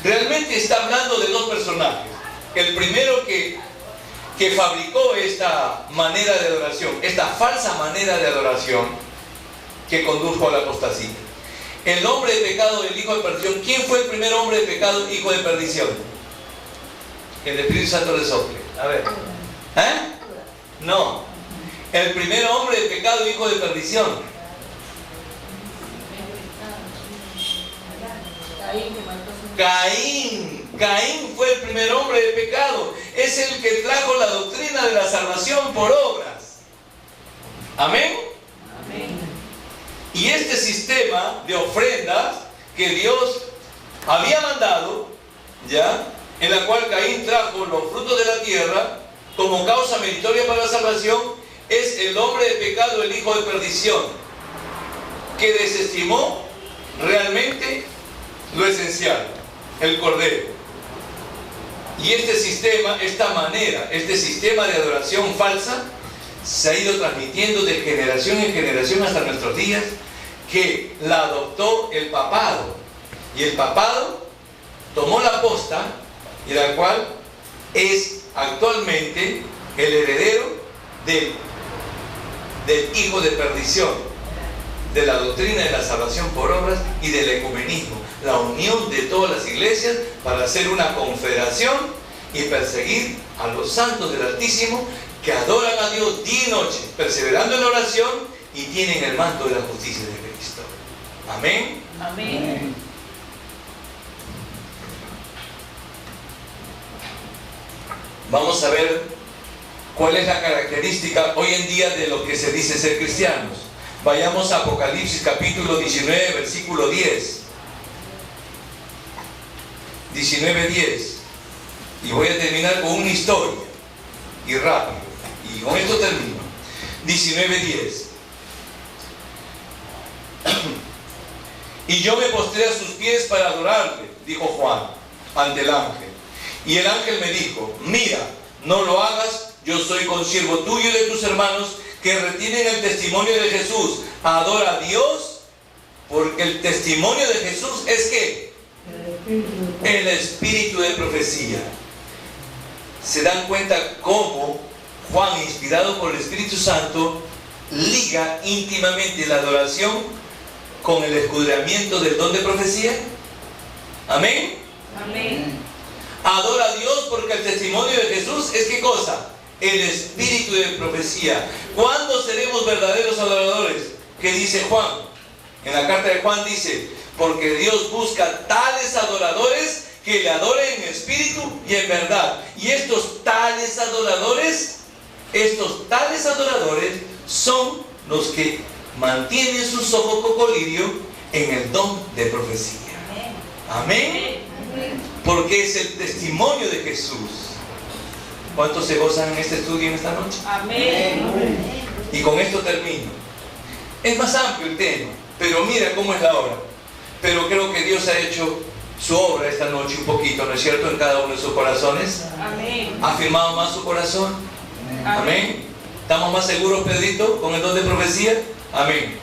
Realmente está hablando de dos personajes. El primero que fabricó esta manera de adoración, esta falsa manera de adoración que condujo a la apostasía. El hombre de pecado, el hijo de perdición. ¿Quién fue el primer hombre de pecado, hijo de perdición? El Espíritu Santo le sople. A ver. ¿Eh? No. El primer hombre de pecado, hijo de perdición. Caín fue el primer hombre de pecado. Es el que trajo la doctrina de la salvación por obras. Amén. Amén. Y este sistema de ofrendas que Dios había mandado, ¿ya? En la cual Caín trajo los frutos de la tierra como causa meritoria para la salvación, es el hombre de pecado, el hijo de perdición, que desestimó realmente lo esencial, el cordero. Y este sistema, esta manera, este sistema de adoración falsa se ha ido transmitiendo de generación en generación hasta nuestros días, que la adoptó el papado. Y el papado tomó la posta, y la cual es actualmente el heredero del hijo de perdición. de la doctrina de la salvación por obras y del ecumenismo, la unión de todas las iglesias para hacer una confederación y perseguir a los santos del Altísimo que adoran a Dios día y noche, perseverando en la oración y tienen el manto de la justicia de Cristo. Amén. Amén. Vamos a ver cuál es la característica hoy en día de lo que se dice ser cristianos. Vayamos a Apocalipsis capítulo 19, versículo 10. 19:10. Y voy a terminar con una historia. Y rápido. Y con esto termino. 19:10. Y yo me postré a sus pies para adorarle, dijo Juan, ante el ángel. Y el ángel me dijo, mira, no lo hagas, yo soy consiervo tuyo y de tus hermanos que retienen el testimonio de Jesús. Adora a Dios, porque el testimonio de Jesús es ¿qué? El espíritu de profecía. ¿Se dan cuenta cómo Juan, inspirado por el Espíritu Santo, liga íntimamente la adoración con el escudriñamiento del don de profecía? Amén. Amén. Adora a Dios porque el testimonio de Jesús es ¿qué cosa? El espíritu de profecía. ¿Cuándo seremos verdaderos adoradores? ¿Qué dice Juan? En la carta de Juan dice, porque Dios busca tales adoradores que le adoren en espíritu y en verdad. Y estos tales adoradores son los que mantienen sus ojos cocolirio en el don de profecía. Amén. Porque es el testimonio de Jesús. ¿Cuántos se gozan en este estudio en esta noche? Amén. Y con esto termino. Es más amplio el tema, pero mira cómo es la obra. Pero creo que Dios ha hecho su obra esta noche un poquito, ¿no es cierto? En cada uno de sus corazones. Amén. ¿Ha firmado más su corazón? Amén. ¿Estamos más seguros, Pedrito, con el don de profecía? Amén.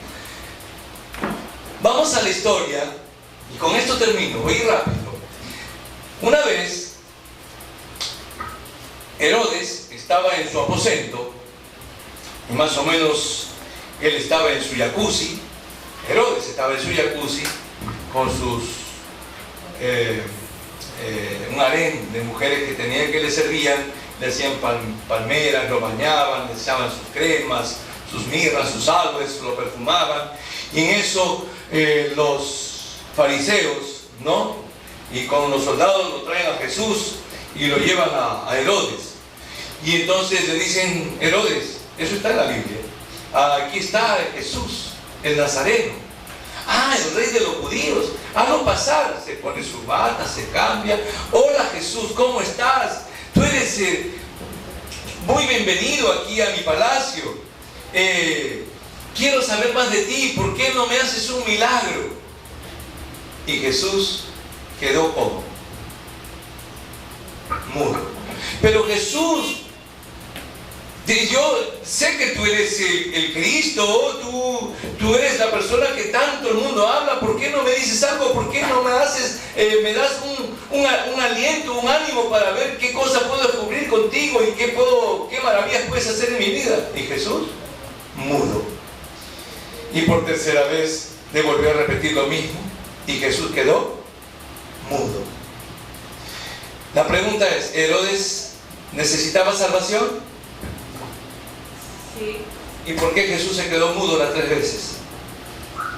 Vamos a la historia y con esto termino. Voy a ir rápido. Una vez, Herodes estaba en su aposento y más o menos él estaba en su jacuzzi. Herodes estaba en su jacuzzi con sus un harén de mujeres que tenían que le servían, le hacían palmeras, lo bañaban, le echaban sus cremas, sus mirras, sus aloes, lo perfumaban. Y en eso los fariseos, ¿no? Y con los soldados lo traen a Jesús y lo llevan a Herodes. Y entonces le dicen, Herodes, eso está en la Biblia, aquí está Jesús, el Nazareno. Ah, el rey de los judíos, hazlo pasar. Se pone su bata, se cambia. Hola Jesús, ¿cómo estás? Tú eres muy bienvenido aquí a mi palacio. Quiero saber más de ti, ¿por qué no me haces un milagro? Y Jesús quedó como mudo. Pero Jesús, yo sé que tú eres el Cristo, tú eres la persona que tanto el mundo habla. ¿Por qué no me dices algo? ¿Por qué no me haces, me das un aliento, un ánimo para ver qué cosa puedo descubrir contigo y qué maravillas puedes hacer en mi vida? Y Jesús, mudo. Y por tercera vez le volvió a repetir lo mismo y Jesús quedó mudo. La pregunta es, ¿Herodes necesitaba salvación? Sí. ¿Y por qué Jesús se quedó mudo las 3 veces?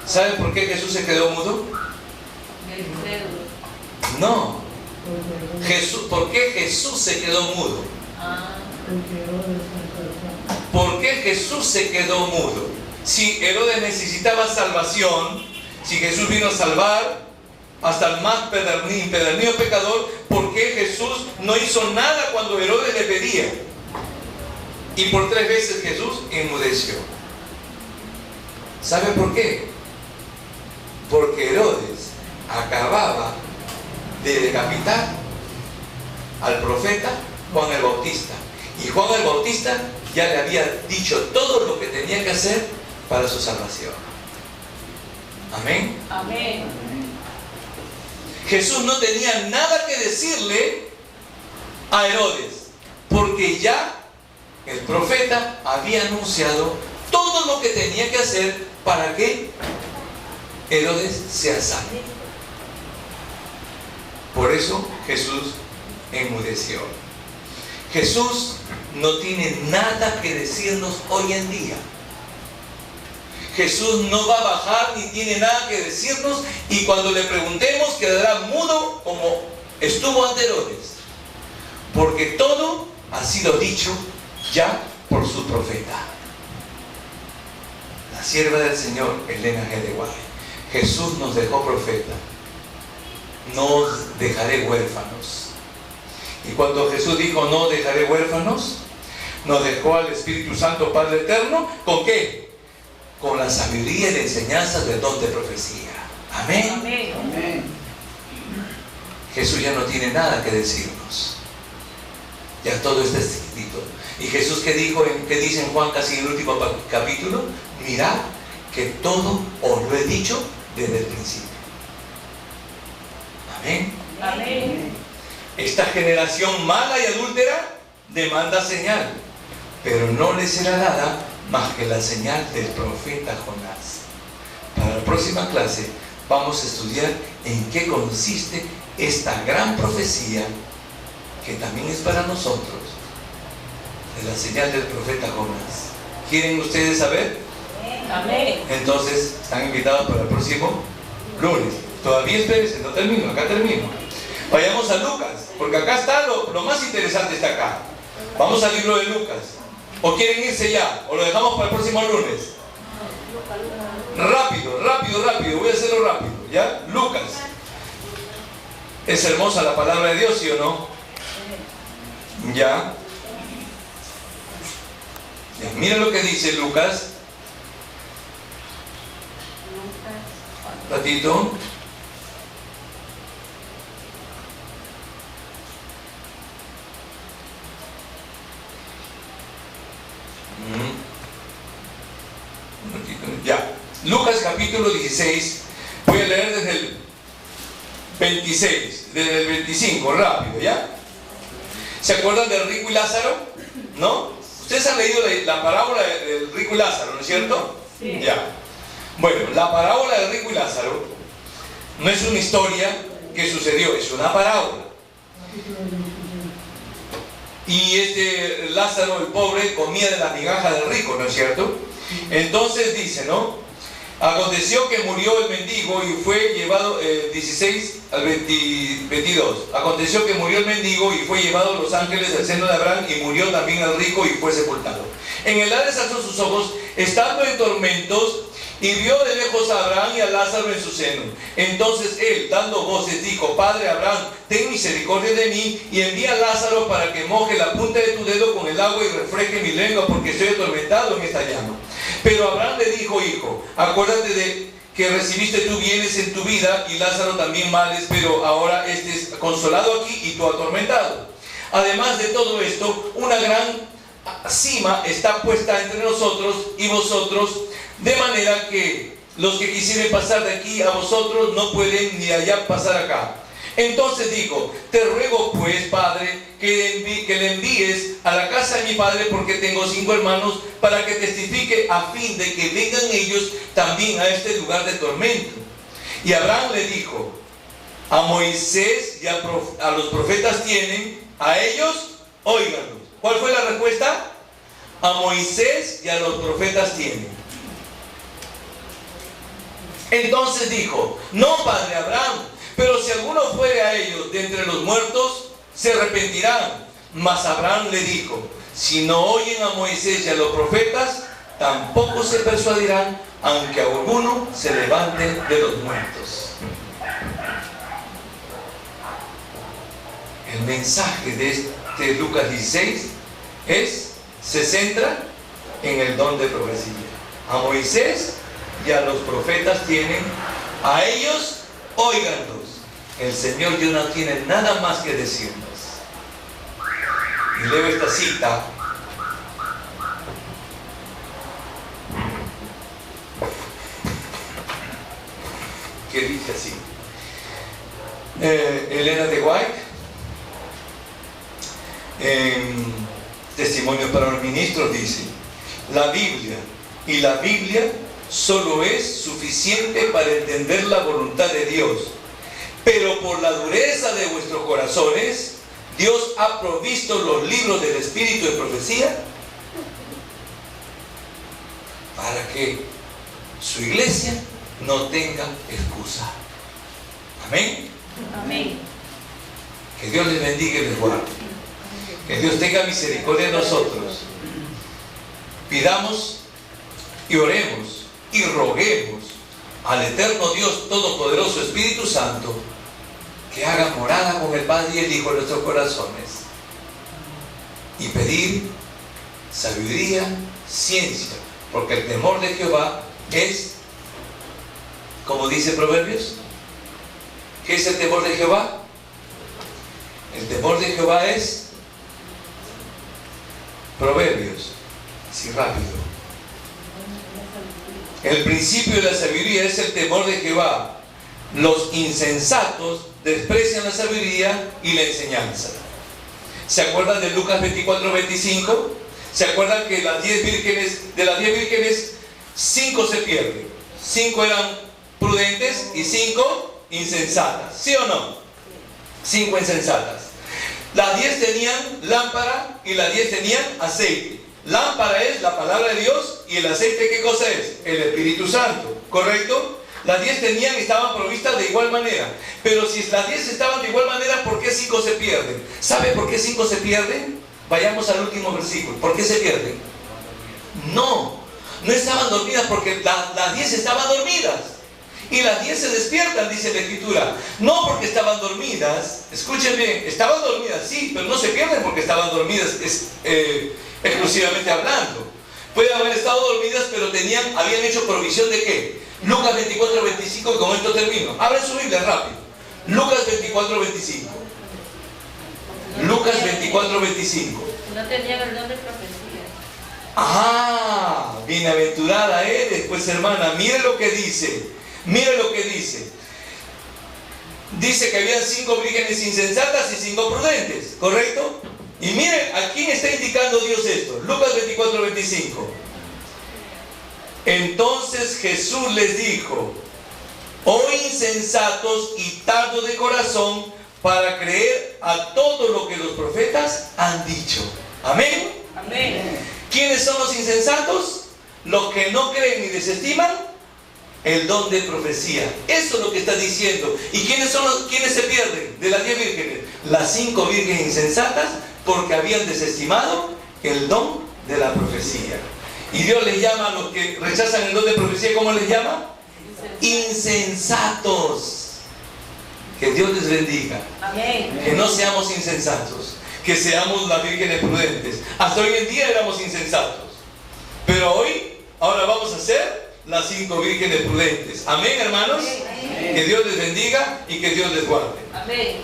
¿Saben por qué Jesús se quedó mudo? El cerdo. No. ¿Por qué Jesús se quedó mudo? ¿Por qué Jesús se quedó mudo? Si Herodes necesitaba salvación, si Jesús vino a salvar hasta el más empedernido pecador, ¿por qué Jesús no hizo nada cuando Herodes le pedía? Y por 3 veces Jesús enmudeció. ¿Sabe por qué? Porque Herodes acababa de decapitar al profeta Juan el Bautista. Y Juan el Bautista ya le había dicho todo lo que tenía que hacer para su salvación. Amén. Amén. Jesús no tenía nada que decirle a Herodes, porque ya el profeta había anunciado todo lo que tenía que hacer para que Herodes sea salvo. Por eso Jesús enmudeció. Jesús no tiene nada que decirnos hoy en día. Jesús no va a bajar ni tiene nada que decirnos, y cuando le preguntemos quedará mudo como estuvo ante Herodes, porque todo ha sido dicho ya por su profeta. La sierva del Señor, Elena G. de White: Jesús nos dejó profeta, no os dejaré huérfanos. Y cuando Jesús dijo no os dejaré huérfanos, nos dejó al Espíritu Santo, Padre eterno, ¿con qué? Con la sabiduría y la enseñanza del don de profecía. Amén. Amén. Amén. Jesús ya no tiene nada que decirnos. Ya todo está escrito. ¿Y Jesús qué dijo? ¿Qué dice en Juan casi en el último capítulo? Mirad que todo os lo he dicho desde el principio. Amén. Amén. Esta generación mala y adúltera demanda señal, pero no le será dada más que la señal del profeta Jonás. Para la próxima clase vamos a estudiar en qué consiste esta gran profecía, que también es para nosotros, de la señal del profeta Jonás. ¿Quieren ustedes saber? Amén. Entonces están invitados para el próximo lunes. Todavía espérense, no termino, acá termino. Vayamos a Lucas, porque acá está lo más interesante, está acá. Vamos al libro de Lucas. ¿O quieren irse ya? ¿O lo dejamos para el próximo lunes? Rápido, rápido, rápido. Voy a hacerlo rápido, ¿ya? Lucas. ¿Es hermosa la palabra de Dios, sí o no? ¿Ya? Miren lo que dice Lucas. Ratito. Ya. Lucas capítulo 16. Voy a leer desde el 26, desde el 25, rápido, ¿ya? ¿Se acuerdan del rico y Lázaro? ¿No? Ustedes han leído la parábola del rico y Lázaro, ¿no es cierto? Sí. Ya. Bueno, la parábola del rico y Lázaro no es una historia que sucedió, es una parábola. Y Lázaro, el pobre, comía de la migaja del rico, ¿no es cierto? Entonces dice, ¿no? Aconteció que murió el mendigo y fue llevado, 16 al 22. Aconteció que murió el mendigo y fue llevado a los ángeles del seno de Abraham, y murió también el rico y fue sepultado. En el Hades alzó sus ojos, estando en tormentos, y vio de lejos a Abraham y a Lázaro en su seno. Entonces él, dando voces, dijo: Padre Abraham, ten misericordia de mí, y envía a Lázaro para que moje la punta de tu dedo con el agua y refresque mi lengua, porque estoy atormentado en esta llama. Pero Abraham le dijo: Hijo, acuérdate de que recibiste tú bienes en tu vida, y Lázaro también males, pero ahora este es consolado aquí y tú atormentado. Además de todo esto, una gran cima está puesta entre nosotros y vosotros, de manera que los que quisieren pasar de aquí a vosotros no pueden ni allá pasar acá. Entonces dijo: te ruego pues, Padre, que le envíes a la casa de mi padre, porque tengo 5 hermanos, para que testifique, a fin de que vengan ellos también a este lugar de tormento. Y Abraham le dijo: a Moisés y a los profetas tienen, a ellos óiganlos. ¿Cuál fue la respuesta? A Moisés y a los profetas tienen. Entonces dijo: no, padre Abraham, pero si alguno fuere a ellos de entre los muertos, se arrepentirán. Mas Abraham le dijo: si no oyen a Moisés y a los profetas, tampoco se persuadirán, aunque alguno se levante de los muertos. El mensaje de Lucas 16 se centra en el don de profecía. A Moisés y a los profetas tienen, a ellos óiganlos. El Señor ya no tiene nada más que decirnos. Y leo esta cita que dice así. Elena de White, en Testimonio para los Ministros, dice: la Biblia y la Biblia solo es suficiente para entender la voluntad de Dios. Pero por la dureza de vuestros corazones, Dios ha provisto los libros del Espíritu de profecía para que su iglesia no tenga excusa. Amén. Amén. Que Dios les bendiga y les guarde. Que Dios tenga misericordia de nosotros. Pidamos y oremos y roguemos al eterno Dios Todopoderoso, Espíritu Santo, que haga morada con el Padre y el Hijo en nuestros corazones. Y pedir sabiduría, ciencia, porque el temor de Jehová es, como dice Proverbios, ¿qué es el temor de Jehová? El temor de Jehová es Proverbios, así rápido. El principio de la sabiduría es el temor de Jehová. Los insensatos desprecian la sabiduría y la enseñanza. ¿Se acuerdan de Lucas 24:25? ¿Se acuerdan que de las 10 vírgenes, 5 se pierden? 5 eran prudentes y 5 insensatas. ¿Sí o no? 5 insensatas. Las 10 tenían lámpara y las 10 tenían aceite. Lámpara es la palabra de Dios y el aceite, ¿qué cosa es? El Espíritu Santo, ¿correcto? Las 10 estaban provistas de igual manera. Pero si las 10 estaban de igual manera, ¿por qué 5 se pierden? ¿Sabe por qué 5 se pierden? Vayamos al último versículo. ¿Por qué se pierden? No estaban dormidas porque las 10 estaban dormidas. Y las 10 se despiertan, dice la Escritura. No porque estaban dormidas. Escuchen bien, estaban dormidas, sí, pero no se pierden porque estaban dormidas exclusivamente hablando. Pueden haber estado dormidas, pero habían hecho provisión de ¿qué? Lucas 24:25, y con esto termino. Abren su Biblia rápido. Lucas 24:25. Lucas 24:25. No tenían el don de profecía. Bienaventurada eres, pues hermana. Mire lo que dice. Mire lo que dice. Dice que habían 5 vírgenes insensatas y 5 prudentes, ¿correcto? Y mire, ¿a quién está indicando Dios esto? Lucas 24:25. Entonces Jesús les dijo: oh insensatos y tardos de corazón para creer a todo lo que los profetas han dicho. Amén. Amén. ¿Quiénes son los insensatos? Los que no creen ni desestiman el don de profecía. Eso es lo que está diciendo. ¿Y quiénes se pierden de las 10 vírgenes? Las 5 vírgenes insensatas, porque habían desestimado el don de la profecía. Y Dios les llama a los que rechazan el don de profecía, ¿cómo les llama? Insensatos. Que Dios les bendiga. Amén. Que no seamos insensatos, que seamos las vírgenes prudentes. Hasta hoy en día éramos insensatos, pero ahora vamos a ser las 5 vírgenes prudentes. Amén, hermanos. Amén. Que Dios les bendiga y que Dios les guarde. Amén.